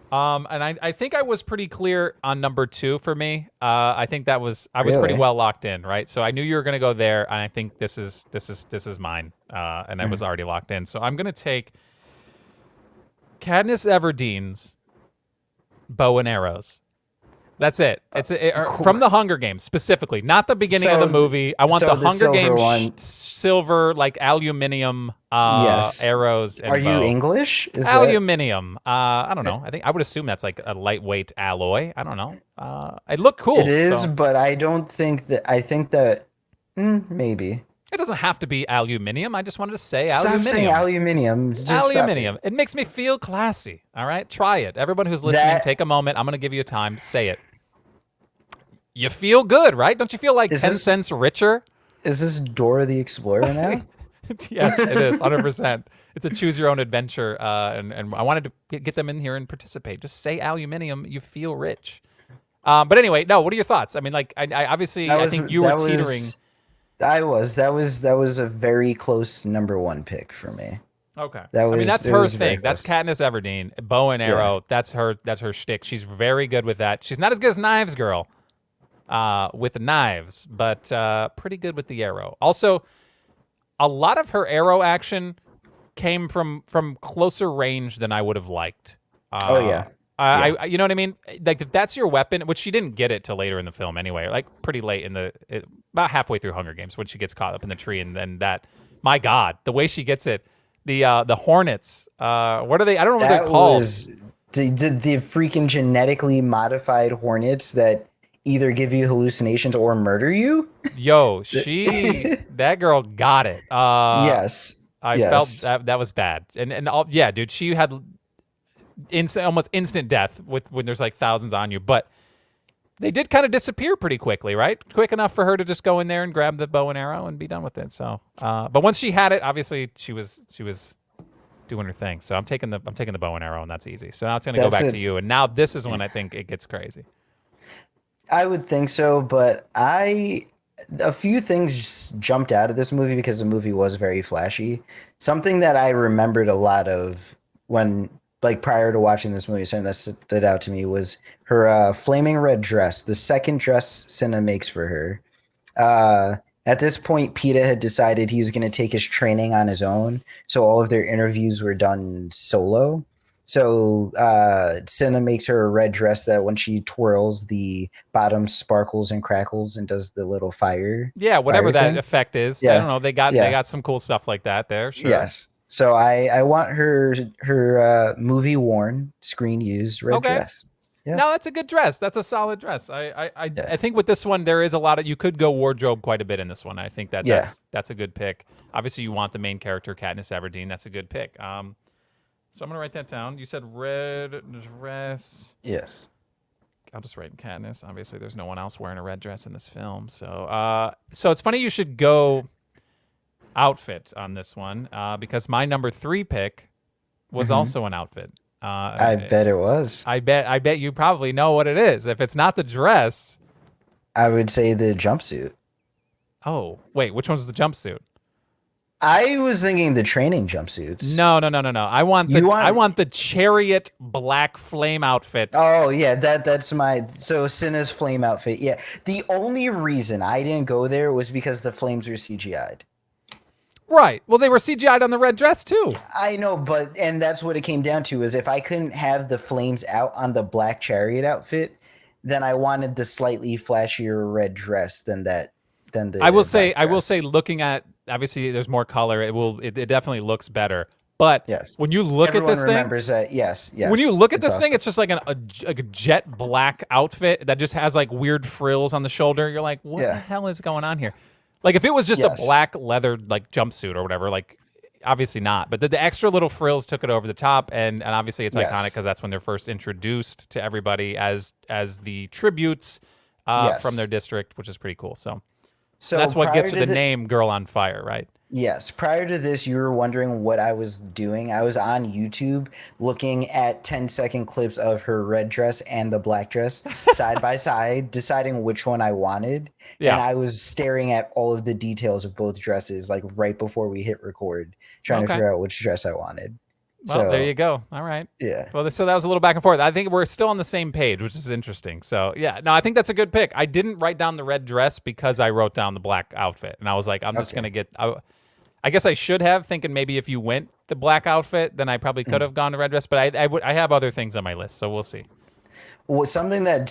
And I think I was pretty clear on number 2 for me. I think I was pretty well locked in, right? So I knew you were going to go there, and I think this is mine, and I was already locked in. So I'm going to take Katniss Everdeen's bow and arrows. That's it. It's from the Hunger Games specifically, not the beginning of the movie. I want the Hunger Games silver, like aluminium arrows. And Are you English? Aluminium. I don't know. I think I would assume that's like a lightweight alloy. I don't know. It looked cool. It is, but I don't think that. I think that maybe. It doesn't have to be aluminium. I just wanted to say Stop aluminium. Saying aluminium. Aluminium. It makes me feel classy. All right? Try it. Everyone who's listening, take a moment. I'm going to give you a time. Say it. You feel good, right? Don't you feel like 10 cents richer? Is this Dora the Explorer now? Yes, it is. 100%. It's a choose your own adventure. And I wanted to get them in here and participate. Just say aluminium. You feel rich. But anyway, no, what are your thoughts? I mean, like, I think you were teetering. That was a very close number 1 pick for me. Okay. That's her thing. That's Katniss Everdeen. Bow and arrow. Yeah. That's her shtick. She's very good with that. She's not as good as Knives Girl with the knives, but pretty good with the arrow. Also, a lot of her arrow action came from closer range than I would have liked. You know what I mean? Like, if that's your weapon, which she didn't get it till later in the film anyway, like pretty late about halfway through Hunger Games when she gets caught up in the tree, and then my God, the way she gets it, the hornets, what are they? I don't know what they're called. The freaking genetically modified hornets that either give you hallucinations or murder you. Yo, that girl got it. Yes. I felt that was bad. And dude, she had almost instant death when there's like thousands on you, but they did kind of disappear pretty quickly, right? Quick enough for her to just go in there and grab the bow and arrow and be done with it. So, but once she had it, obviously she was doing her thing. So I'm taking the bow and arrow, and that's easy. So now it's going to go back to you, and now this is when I think it gets crazy. I would think so, but a few things just jumped out of this movie because the movie was very flashy. Something that I remembered a lot of when, like, prior to watching this movie, something that stood out to me was her flaming red dress, the second dress Cinna makes for her. At this point, Peeta had decided he was going to take his training on his own, so all of their interviews were done solo. So Cinna makes her a red dress that when she twirls, the bottom sparkles and crackles and does the little Yeah, whatever fire that thing. effect is. I don't Yeah, know. They yeah, got some cool stuff like that there. Sure. yes. So I want her movie worn, screen used red Okay. dress. Yeah, No, that's a good dress. That's a solid dress. yeah, I think with this one there is a lot of you could go wardrobe quite a bit in this one. I think that yeah. that's a good pick. Obviously, you want the main character Katniss Everdeen. That's a good pick. So I'm gonna write that down. You said red dress. Yes. I'll just write Katniss. Obviously, there's no one else wearing a red dress in this film. So it's funny you should go outfit on this one because my number 3 pick was Hmm. also an outfit. I bet it was. I bet you probably know what it is. If it's not the dress, I would say the jumpsuit. oh wait, which one was the jumpsuit? I was thinking the training jumpsuits. No, no, no, no, no. You I want? want the chariot black flame outfit. Oh yeah, that's my so Cinna's flame outfit. Yeah, the only reason I didn't go there was because the flames were CGI'd. Right. Well, they were CGI'd on the red dress too. I know, but and that's what it came down to is if I couldn't have the flames out on the black chariot outfit, then I wanted the slightly flashier red dress than the black I will dress. say, looking at obviously there's more color. It definitely looks better. But Yes, when you look at everyone this thing, remembers that. Yes, when you yes, look at it's this thing, awesome. it's just like like a jet black outfit that just has like weird frills on the shoulder. You're like, what the Yeah, hell is going on here? Like if it was just a yes, black leather like jumpsuit or whatever, like obviously not. But the extra little frills took it over the top, and obviously it's iconic yes, because that's when they're first introduced to everybody as the tributes from yes. their district, which is pretty cool. So So that's what gets prior with to the the name "Girl on Fire," right? Yes, prior to this, you were wondering what I was doing. I was on YouTube looking at 10-second clips of her red dress and the black dress side by side, deciding which one I wanted. And Yeah. I was staring at all of the details of both dresses, like right before we hit record, trying to Okay. figure out which dress I wanted. Well, there So, you go. All right. yeah. Well, so that was a little back and forth. I think we're still on the same page, which is interesting. So, yeah, no, I think that's a good pick. I didn't write down the red dress because I wrote down the black outfit. And I was like, I'm just going Okay. to I guess I should have, thinking maybe if you went the black outfit, then I probably could Mm. have gone the red dress. But I have other things on my list. So we'll see. Well, something that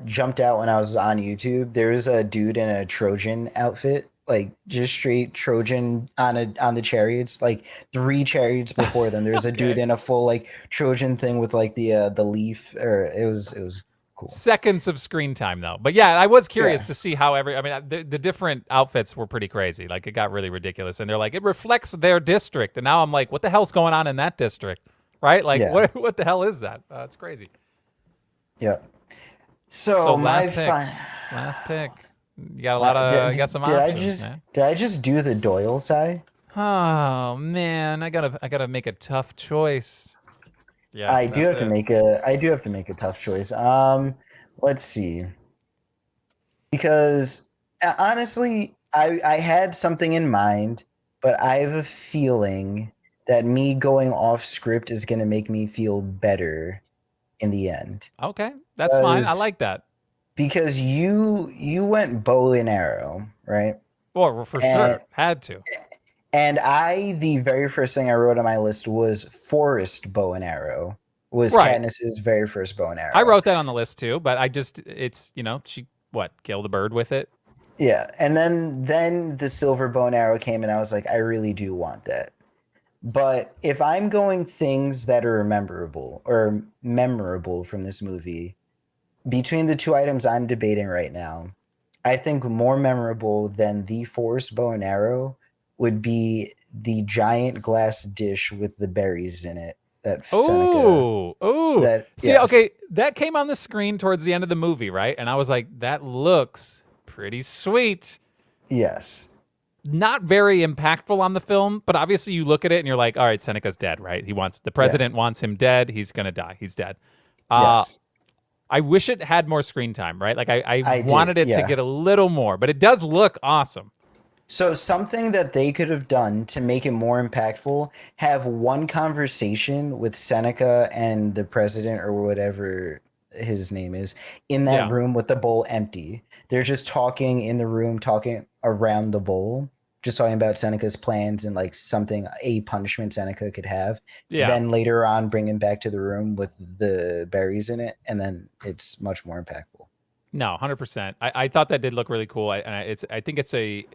jumped out when I was on YouTube, there was a dude in a Trojan outfit, like just straight Trojan on the chariots, like three chariots before them. There was a dude Okay. in a full like Trojan thing with like the leaf, or it was cool. Seconds of screen time, though. But yeah, I was curious Yeah, to see how the different outfits were pretty crazy. Like, it got really ridiculous. And they're like, it reflects their district. And now I'm like, what the hell's going on in that district? Right? Like, yeah, what the hell is that? It's crazy. yeah. So So my fine. last pick. You got a lot of, you got some Did I options, just man. did I just do the Doyle side? Oh man, I gotta make a tough choice. Yeah, I do that's have to it. make a tough choice. Let's see. Because honestly, I had something in mind, but I have a feeling that me going off script is going to make me feel better in the end. Okay, that's fine. I Because like that. because you went bow and arrow, right? Well, for And sure, had to. and the very first thing I wrote on my list was forest bow and arrow. Was Right. Katniss's very first bow and I arrow. wrote that on the list too, but it's she what killed a bird with it. Yeah, and then the silver bow and arrow came, and I was like, I really do want that. But if I'm going things that are memorable from this movie, between the two items I'm debating right now, I think more memorable than the forest bow and arrow would be the giant glass dish with the berries in it that Seneca. Oh, oh. That See, yes, okay, that came on the screen towards the end of the movie, right? And I was like, that looks pretty sweet. yes, Not very impactful on the film, but obviously you look at it and you're like, all right, Seneca's dead, right? The yeah, president wants him dead. He's gonna die. He's dead. Uh, yes. I wish it had more screen time, right? Like I I did, wanted it to yeah. get a little more, but it does look awesome. So something that they could have done to make it more impactful, have one conversation with Seneca and the president or whatever his name is in that Yeah. room with the bowl empty. They're just talking in the room, talking around the bowl, just talking about Seneca's plans and like a punishment Seneca could have. Yeah. Then later on, bring him back to the room with the berries in it, and then it's much more impactful. No, 100%. I thought that did look really cool. I think it's a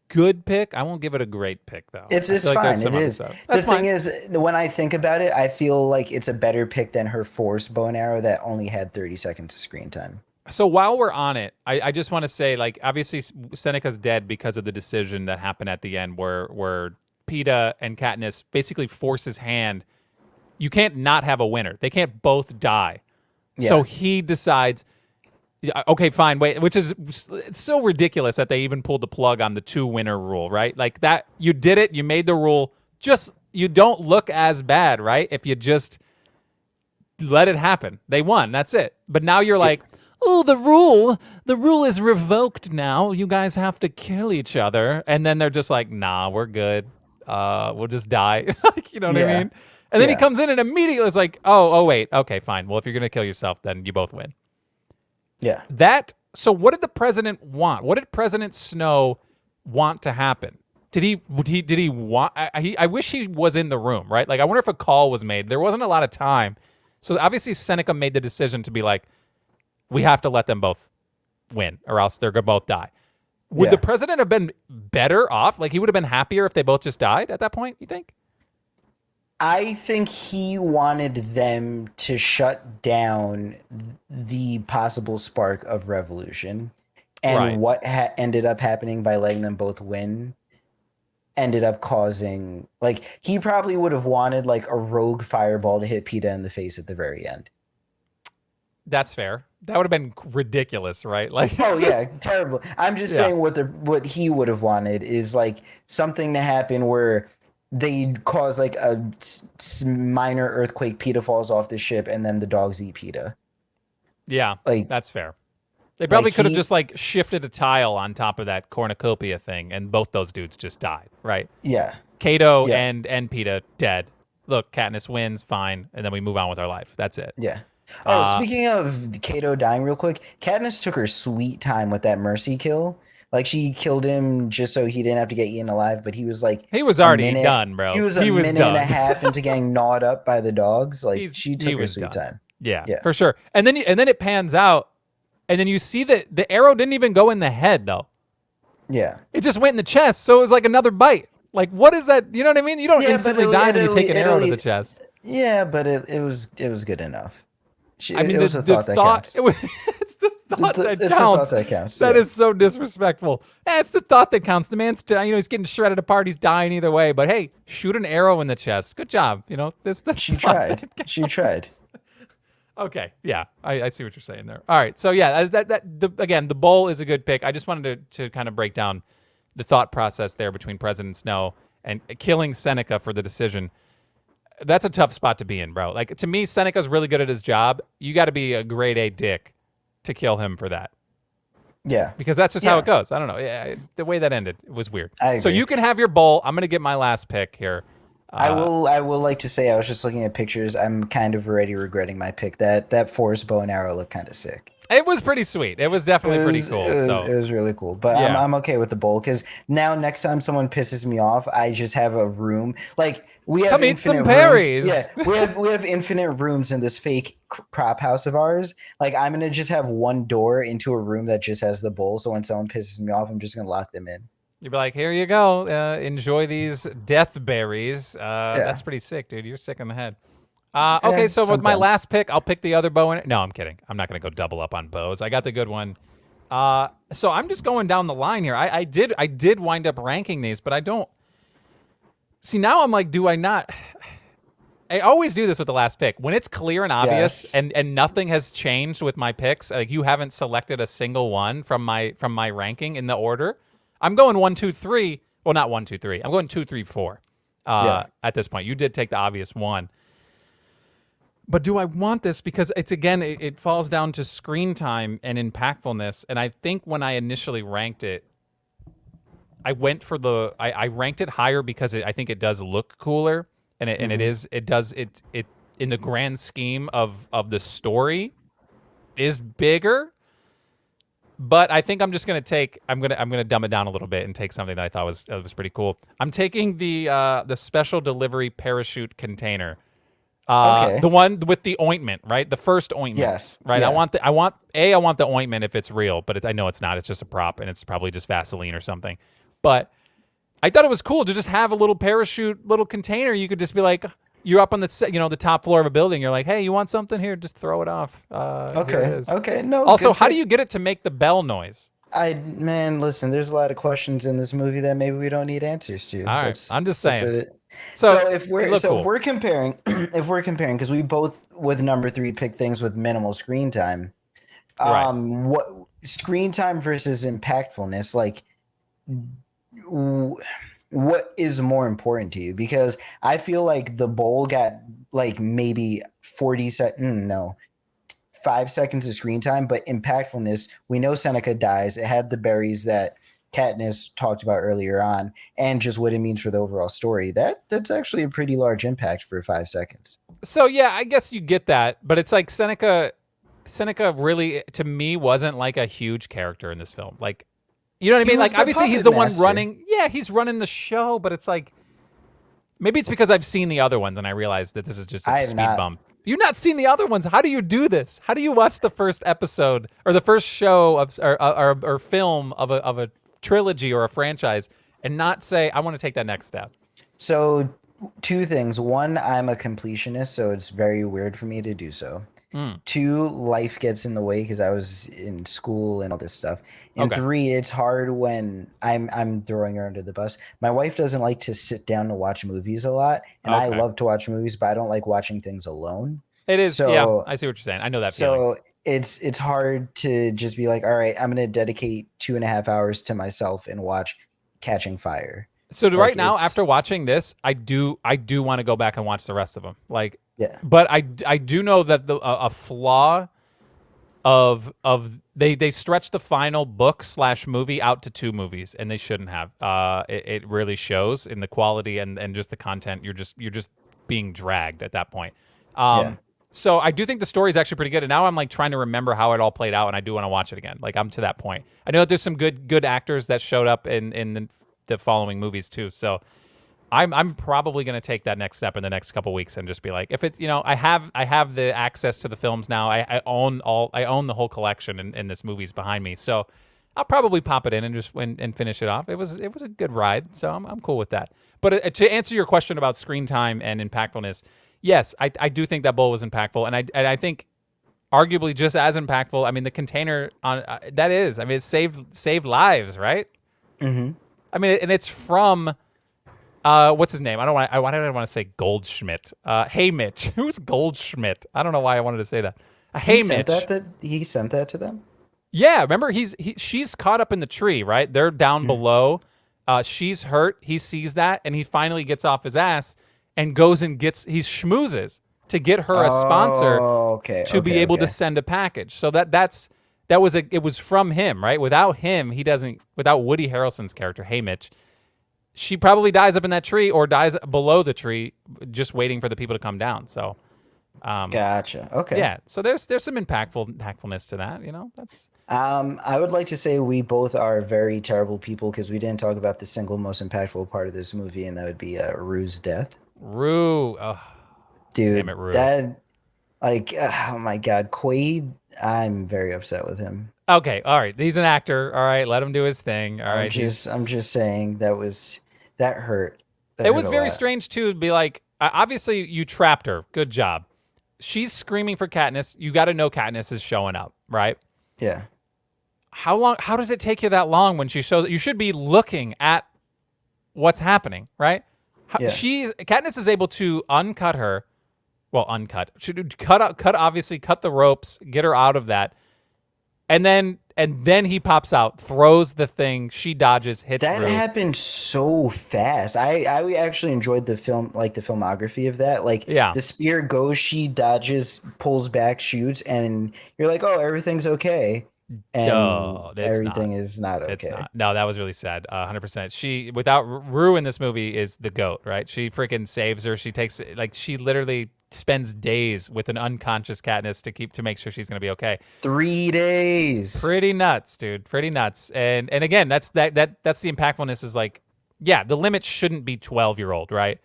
good pick. I won't give it a great pick though. I It's feel like there's fine. some It other is. stuff. The That's thing fine. is, when I think about it, I feel like it's a better pick than her Force bow and arrow that only had 30 seconds of screen time. So while we're on it, I just want to say, like, obviously Seneca's dead because of the decision that happened at the end, where PETA and Katniss basically force his hand. You can't not have a winner. They can't both die. So Yeah. he decides, yeah, okay, fine, wait, which is it's so ridiculous that they even pulled the plug on the 2-winner rule, right? Like that, you did it, you made the rule. Just you don't look as bad, right? If you just let it happen, they won. That's it. But now you're like, oh, the rule is revoked now. You guys have to kill each other, and then they're just like, nah, we're good. We'll just die. Like, you know what I Yeah. mean? And then he Yeah. comes in and immediately is like, oh, wait, okay, fine. Well, if you're gonna kill yourself, then you both win. Yeah. So what did the president want? What did President Snow want to happen? Did he want? I wish he was in the room, right? Like, I wonder if a call was made. There wasn't a lot of time, so obviously Seneca made the decision to be like, we have to let them both win, or else they're gonna both die. Would the Yeah. president have been better off? Like, he would have been happier if they both just died at that point? You think? I think he wanted them to shut down the possible spark of revolution. And Right. what ended up happening by letting them both win ended up causing, like, he probably would have wanted like a rogue fireball to hit PETA in the face at the very end. That's fair. That would have been ridiculous, right? Like, Oh just, yeah, terrible. I'm just yeah. saying what he would have wanted is like something to happen where they cause like a minor earthquake, PETA falls off the ship, and then the dogs eat PETA. Yeah, Like that's fair. They probably like could have he just like shifted a tile on top of that cornucopia thing, and both those dudes just died, right? yeah. Kato Yeah. and PETA dead. Look, Katniss wins, fine, and then we move on with our life. That's it. Yeah. Oh, speaking of Kato dying real quick, Katniss took her sweet time with that mercy kill. Like she killed him just so he didn't have to get eaten alive, but he was like He was a already minute. done, bro. He was a minute and a half into getting gnawed up by the dogs. Like she took her sweet time. Yeah, Yeah. for sure. And then it pans out, and then you see that the arrow didn't even go in the head though. Yeah. It just went in the chest, so it was like another bite. Like, what is that? You know what I mean? You don't instantly die when you take an arrow to the chest. Yeah, but it was good enough. I mean, it was the a thought that counts. It's the thought that It's counts. the thought that counts. That yeah. is so disrespectful. It's the thought that counts. The man's, he's getting shredded apart. He's dying either way. But hey, shoot an arrow in the chest. Good job. She tried. She tried. Okay, yeah, I see what you're saying there. All right, so yeah, again, the bowl is a good pick. I just wanted to kind of break down the thought process there between President Snow and killing Seneca for the decision. That's a tough spot to be in, bro. Like, to me, Seneca's really good at his job. You got to be a grade A dick to kill him for that. Yeah. Because that's just how it goes. I don't know. Yeah, the way that ended, it was weird. I So agree. you can have your bowl. I'm going to get my last pick here. I will like to say I was just looking at pictures. I'm kind of already regretting my pick. That forest bow and arrow looked kind of sick. It was pretty sweet. It was definitely pretty cool. It was really cool. But Yeah. I'm okay with the bowl because now next time someone pisses me off, I just have a room. Like we have Come eat some infinite berries. rooms. Yeah, we have infinite rooms in this fake prop house of ours. Like I'm gonna just have one door into a room that just has the bowl. So when someone pisses me off, I'm just gonna lock them in. You'd be like, here you go. Enjoy these death berries. That's pretty sick, dude. You're sick in the head. Okay, so with my sometimes. last pick, I'll pick the other bow. No, I'm kidding. I'm not going to go double up on bows. I got the good one. So I'm just going down the line here. I did wind up ranking these, but I don't. See, now I'm like, do I not? I always do this with the last pick. When it's clear and obvious Yes. and nothing has changed with my picks, like you haven't selected a single one from my ranking in the order, I'm going 1, 2, 3. Well, not 1, 2, 3. I'm going 2, 3, 4. At this point, you did take the obvious one. But do I want this? Because it's, again, it falls down to screen time and impactfulness. And I think when I initially ranked it, I went for I ranked it higher because I think it does look cooler. And it does in the grand scheme of the story is bigger. But I think I'm gonna dumb it down a little bit and take something that I thought was pretty cool. I'm taking the special delivery parachute container. Okay. The one with the ointment, right? The first ointment, Yes. right? Yeah. I want the ointment if it's real, but I know it's not. It's just a prop, and it's probably just Vaseline or something. But I thought it was cool to just have a little parachute, little container. You could just be like, you're up on the top floor of a building. You're like, hey, you want something here? Just throw it off. Here it Okay. is. Okay. No. Also, Good how do pick. you get it to make the bell noise? Man, listen. There's a lot of questions in this movie that maybe we don't need answers to. All right, I'm just That's saying. it. So So it looked if cool. we're comparing, if we're comparing, because we both with number three pick things with minimal screen time. Right. What screen time versus impactfulness? Like, w- what is more important to you? Because I feel like the bowl got like maybe 40 seconds. No, 5 seconds of screen time, but impactfulness. We know Seneca dies. It had the berries that Katniss talked about earlier on, and just what it means for the overall story. That's actually a pretty large impact for 5 seconds. So yeah, I guess you get that, but it's like Seneca really to me wasn't like a huge character in this film. Like, you know what I He mean? was Like the obviously he's puppet the one master. running. Yeah, he's running the show, but it's like maybe it's because I've seen the other ones and I realized that this is just a I have speed not. bump. You've not seen the other ones. How do you do this? How do you watch the first episode or the first show of or film of a trilogy or a franchise and not say I want to take that next step? So, two things. One, I'm a completionist, so it's very weird for me to do so. Hmm. Two, life gets in the way because I was in school and all this stuff. And Okay. three, it's hard when I'm throwing her under the bus. My wife doesn't like to sit down to watch movies a lot, and I Okay. love to watch movies, but I don't like watching things alone. It is. Yeah, So I see what you're saying. I know that feeling. so it's hard to just be like, all right, I'm gonna dedicate 2.5 hours to myself and watch Catching Fire. So Like right now, it's after watching this, I do want to go back and watch the rest of them. Like, yeah. but I do know that a flaw of they stretched the final book slash movie out to 2 movies, and they shouldn't have. It really shows in the quality and just the content. You're just being dragged at that point. Yeah. So I do think the story is actually pretty good, and now I'm like trying to remember how it all played out, and I do want to watch it again. Like I'm to that point. I know that there's some good actors that showed up in the following movies too. So I'm probably going to take that next step in the next couple weeks and just be like, if it's I have the access to the films now. I own the whole collection, and this movie's behind me. So I'll probably pop it in and just and finish it off. It was a good ride, so I'm cool with that. But to answer your question about screen time and impactfulness, yes, I do think that bowl was impactful, and I think arguably just as impactful. I mean, the container on that is. I mean, it saved lives, right? Mm-hmm. I mean, and it's from what's his name? Why did I want to say Goldschmidt? Hey Mitch. Who's Goldschmidt? I don't know why I wanted to say that. Hey Mitch. He sent that to them. Yeah, remember she's caught up in the tree, right? They're down Mhm. below. She's hurt. He sees that and he finally gets off his ass and goes and he schmoozes to get her a sponsor Oh, okay, to be able to send a package. So it was from him, right? Without him, without Woody Harrelson's character, Hey Mitch, she probably dies up in that tree or dies below the tree just waiting for the people to come down. So Gotcha. Okay. yeah, so there's some impactfulness to that, That's I would like to say we both are very terrible people because we didn't talk about the single most impactful part of this movie, and that would be Rue's death. Rue. Oh, Dude, damn it, Rue. that like oh my God, Quaid. I'm very upset with him. Okay, all right. He's an actor. All right, let him do his thing. All right, I'm just saying that hurt. That It hurt was a very lot. strange too to be like, obviously you trapped her. Good job. She's screaming for Katniss. You got to know Katniss is showing up, right? Yeah. How long? How does it take you that long when she shows? You should be looking at what's happening, right? Yeah. Katniss is able to uncut her. Well, uncut. Should obviously cut the ropes, get her out of that, and then he pops out, throws the thing, she dodges, hits That Rue. happened so fast. I actually enjoyed the film, like the filmography of that. Like Yeah. the spear goes, she dodges, pulls back, shoots, and you're like, oh, everything's okay. and No, it's not. everything is not It's okay. not. No, that was really sad. 100%. She, without Rue in this movie, is the GOAT, right? She freaking saves her. She takes, like, she literally spends days with an unconscious Katniss to make sure she's going to be okay. 3 days. Pretty nuts, dude. Pretty nuts. And again, that's that's the impactfulness is like, yeah, the limit shouldn't be 12-year-old, right?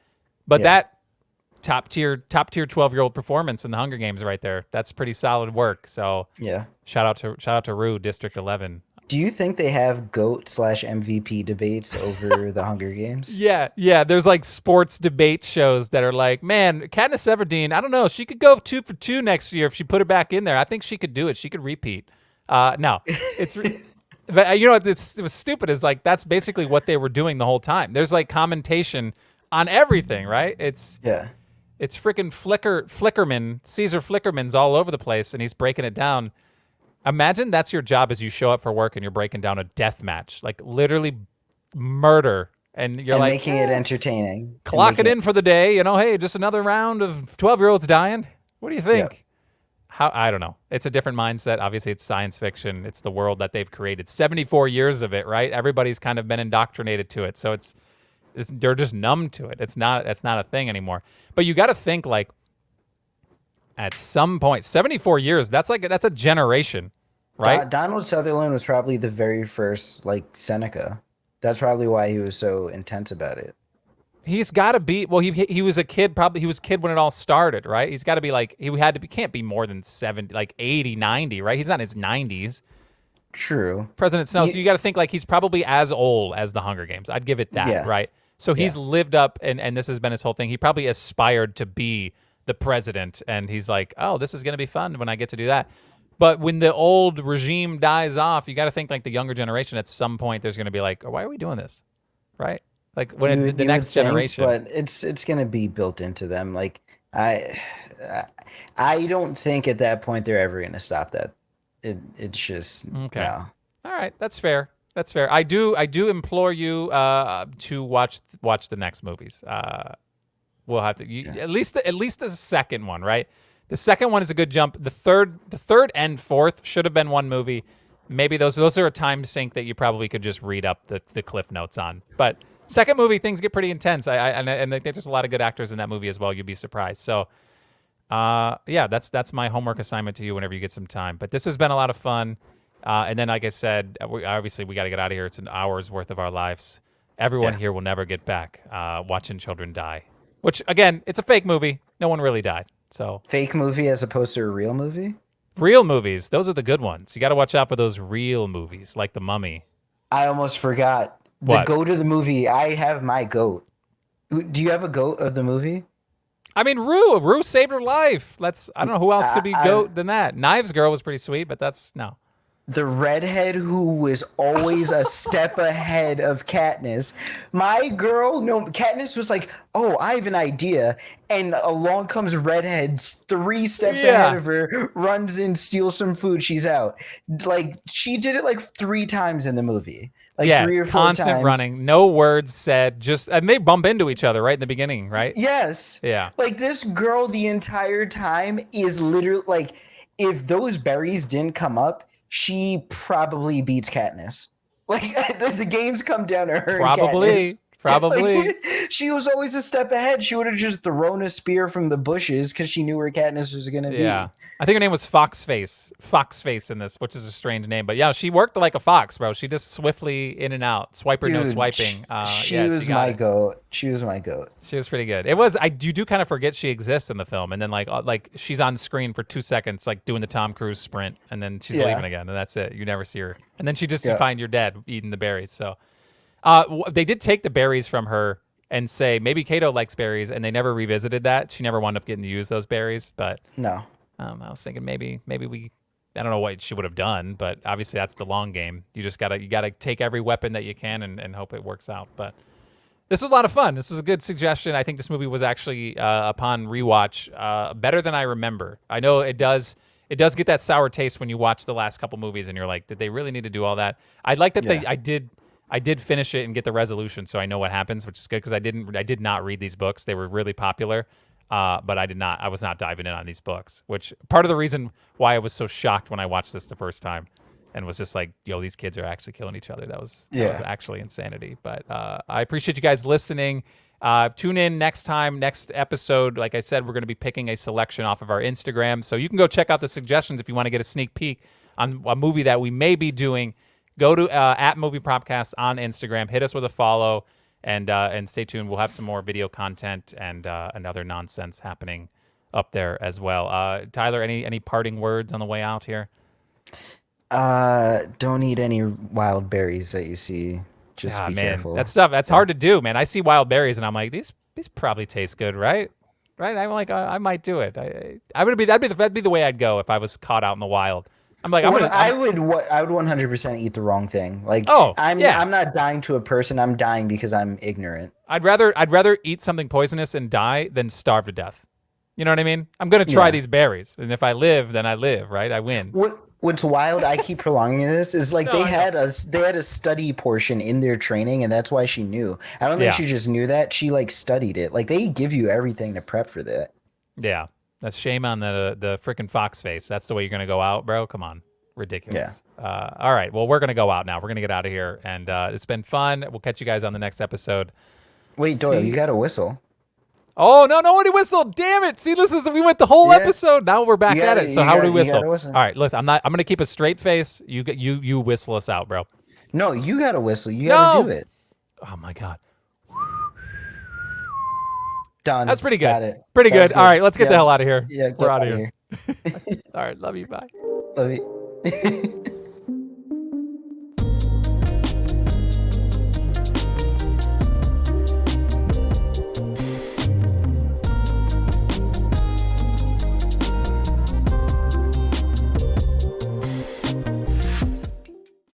But Yeah. that top tier 12-year-old performance in the Hunger Games right there. That's pretty solid work. So Yeah. shout out to Rue, District 11. Do you think they have GOAT/MVP debates over the Hunger Games? Yeah. There's like sports debate shows that are like, man, Katniss Everdeen, I don't know, she could go 2 for 2 next year if she put it back in there. I think she could do it. She could repeat. No, it's. But you know what? It was stupid. Is like that's basically what they were doing the whole time. There's like commentation on everything, right? It's Yeah. freaking Flickerman, Caesar Flickerman's all over the place, and he's breaking it down. Imagine that's your job as you show up for work and you're breaking down a death match, like literally murder, and you're And like making it entertaining. And clock it making in for the day. You know, hey, just another round of 12-year-olds dying. What do you think? Yeah. How I don't know. It's a different mindset. Obviously, it's science fiction. It's the world that they've created. 74 years of it, right? Everybody's kind of been indoctrinated to it, so it's they're just numb to it. It's not a thing anymore. But you got to think like at some point, 74 years. That's a generation, right? Donald Sutherland was probably the very first like Seneca. That's probably why he was so intense about it. He's got to be. Well, he was a kid. Probably he was a kid when it all started, right? He's got to be like can't be more than 70, like 80, 90, right? He's not in his 90s. True. President Snow. So you got to think like he's probably as old as the Hunger Games. I'd give it that, Yeah. right? So he's Yeah. lived up, and this has been his whole thing. He probably aspired to be the president, and he's like, oh, this is going to be fun when I get to do that. But when the old regime dies off, you got to think like the younger generation. At some point, there's going to be like, oh, why are we doing this, right? Like when the You next would think, generation. but it's gonna be built into them. Like I don't think at that point they're ever gonna stop that. It's just Okay. no. All right, that's fair. That's fair. I do implore you to watch the next movies. We'll have to at least the second one, right? The second one is a good jump. The third and fourth should have been one movie. Maybe those are a time sink that you probably could just read up the cliff notes on. But second movie, things get pretty intense. And I think there's a lot of good actors in that movie as well. You'd be surprised. So, yeah, that's my homework assignment to you whenever you get some time. But this has been a lot of fun. And then, like I said, we got to get out of here. It's an hour's worth of our lives. Everyone here will never get back watching children die. Which, again, it's a fake movie. No one really died. So Fake movie as opposed to a real movie? real movies, those are the good ones. You got to watch out for those real movies, like The Mummy. I almost forgot. The What? goat of the movie. I have my goat. Do you have a goat of the movie? I mean, Rue saved her life. I don't know who else could be goat than that. Knives Girl was pretty sweet, but that's no. The redhead who was always a step ahead of Katniss. My girl, no, Katniss was like, oh, I have an idea. And along comes redhead 3 steps ahead of her, runs in, steals some food, she's out. Like, she did it like 3 times in the movie. Like 3 or 4 constant times. running, no words said, and they bump into each other right in the beginning, right? Yes. Yeah. Like, this girl the entire time is literally, like, if those berries didn't come up, she probably beats Katniss. Like the games come down to her. Probably. And Katniss. Probably. Like, she was always a step ahead. She would have just thrown a spear from the bushes because she knew where Katniss was gonna be. Yeah. I think her name was Foxface in this, which is a strange name. But yeah, she worked like a fox, bro. She just swiftly in and out. Swiper, no swiping. She was my goat. She was my goat. She was pretty good. It was. You do kind of forget she exists in the film, and then like she's on screen for 2 seconds, like doing the Tom Cruise sprint, and then she's leaving again, and that's it. You never see her, and then she just you find your dad eating the berries. So, they did take the berries from her and say maybe Kato likes berries, and they never revisited that. She never wound up getting to use those berries, but no. I was thinking maybe we. I don't know what she would have done, but obviously that's the long game. You just gotta take every weapon that you can and hope it works out. But this was a lot of fun. This was a good suggestion. I think this movie was actually, upon rewatch, better than I remember. I know it does get that sour taste when you watch the last couple movies and you're like, did they really need to do all that? I like that I did finish it and get the resolution, so I know what happens, which is good because I did not read these books. They were really popular. But I was not diving in on these books, which part of the reason why I was so shocked when I watched this the first time. and was just like, yo, these kids are actually killing each other. That was Yeah. actually insanity. But I appreciate you guys listening. Tune in next episode. Like I said, we're going to be picking a selection off of our Instagram. So you can go check out the suggestions if you want to get a sneak peek on a movie that we may be doing. Go to at Movie Propcast on Instagram. Hit us with a follow, and stay tuned. We'll have some more video content and other nonsense happening up there as well. Tyler, any parting words on the way out here? Don't eat any wild berries that you see. Just be careful. That's hard to do, man. I see wild berries and I'm like, these probably taste good, right? Right? I'm like, I might do it. That'd be the way I'd go if I was caught out in the wild. I'm like, I would 100% eat the wrong thing. Like, I'm not dying to a person. I'm dying because I'm ignorant. I'd rather eat something poisonous and die than starve to death. You know what I mean? I'm gonna try these berries, and if I live, then I live, right? I win. What's wild, I keep prolonging this, is like they had a study portion in their training, and that's why she knew. I don't think she just knew that. She like studied it. Like they give you everything to prep for that. Yeah, that's shame on the freaking fox face. That's the way you're gonna go out, bro. Come on, ridiculous. Yeah. All right, well we're gonna go out now. We're gonna get out of here, and it's been fun. We'll catch you guys on the next episode. Wait, Doyle, you got a whistle. Oh, no one whistled. Damn it. See, we went the whole episode. Now we're back at it. So how do we whistle? All right, listen, I'm going to keep a straight face. You whistle us out, bro. No, you got to whistle. You got to do it. Oh my God. Done. That's pretty good. Got it. Pretty good. All right, let's get the hell out of here. Yeah, we're out of here. All right, love you. Bye. Love you.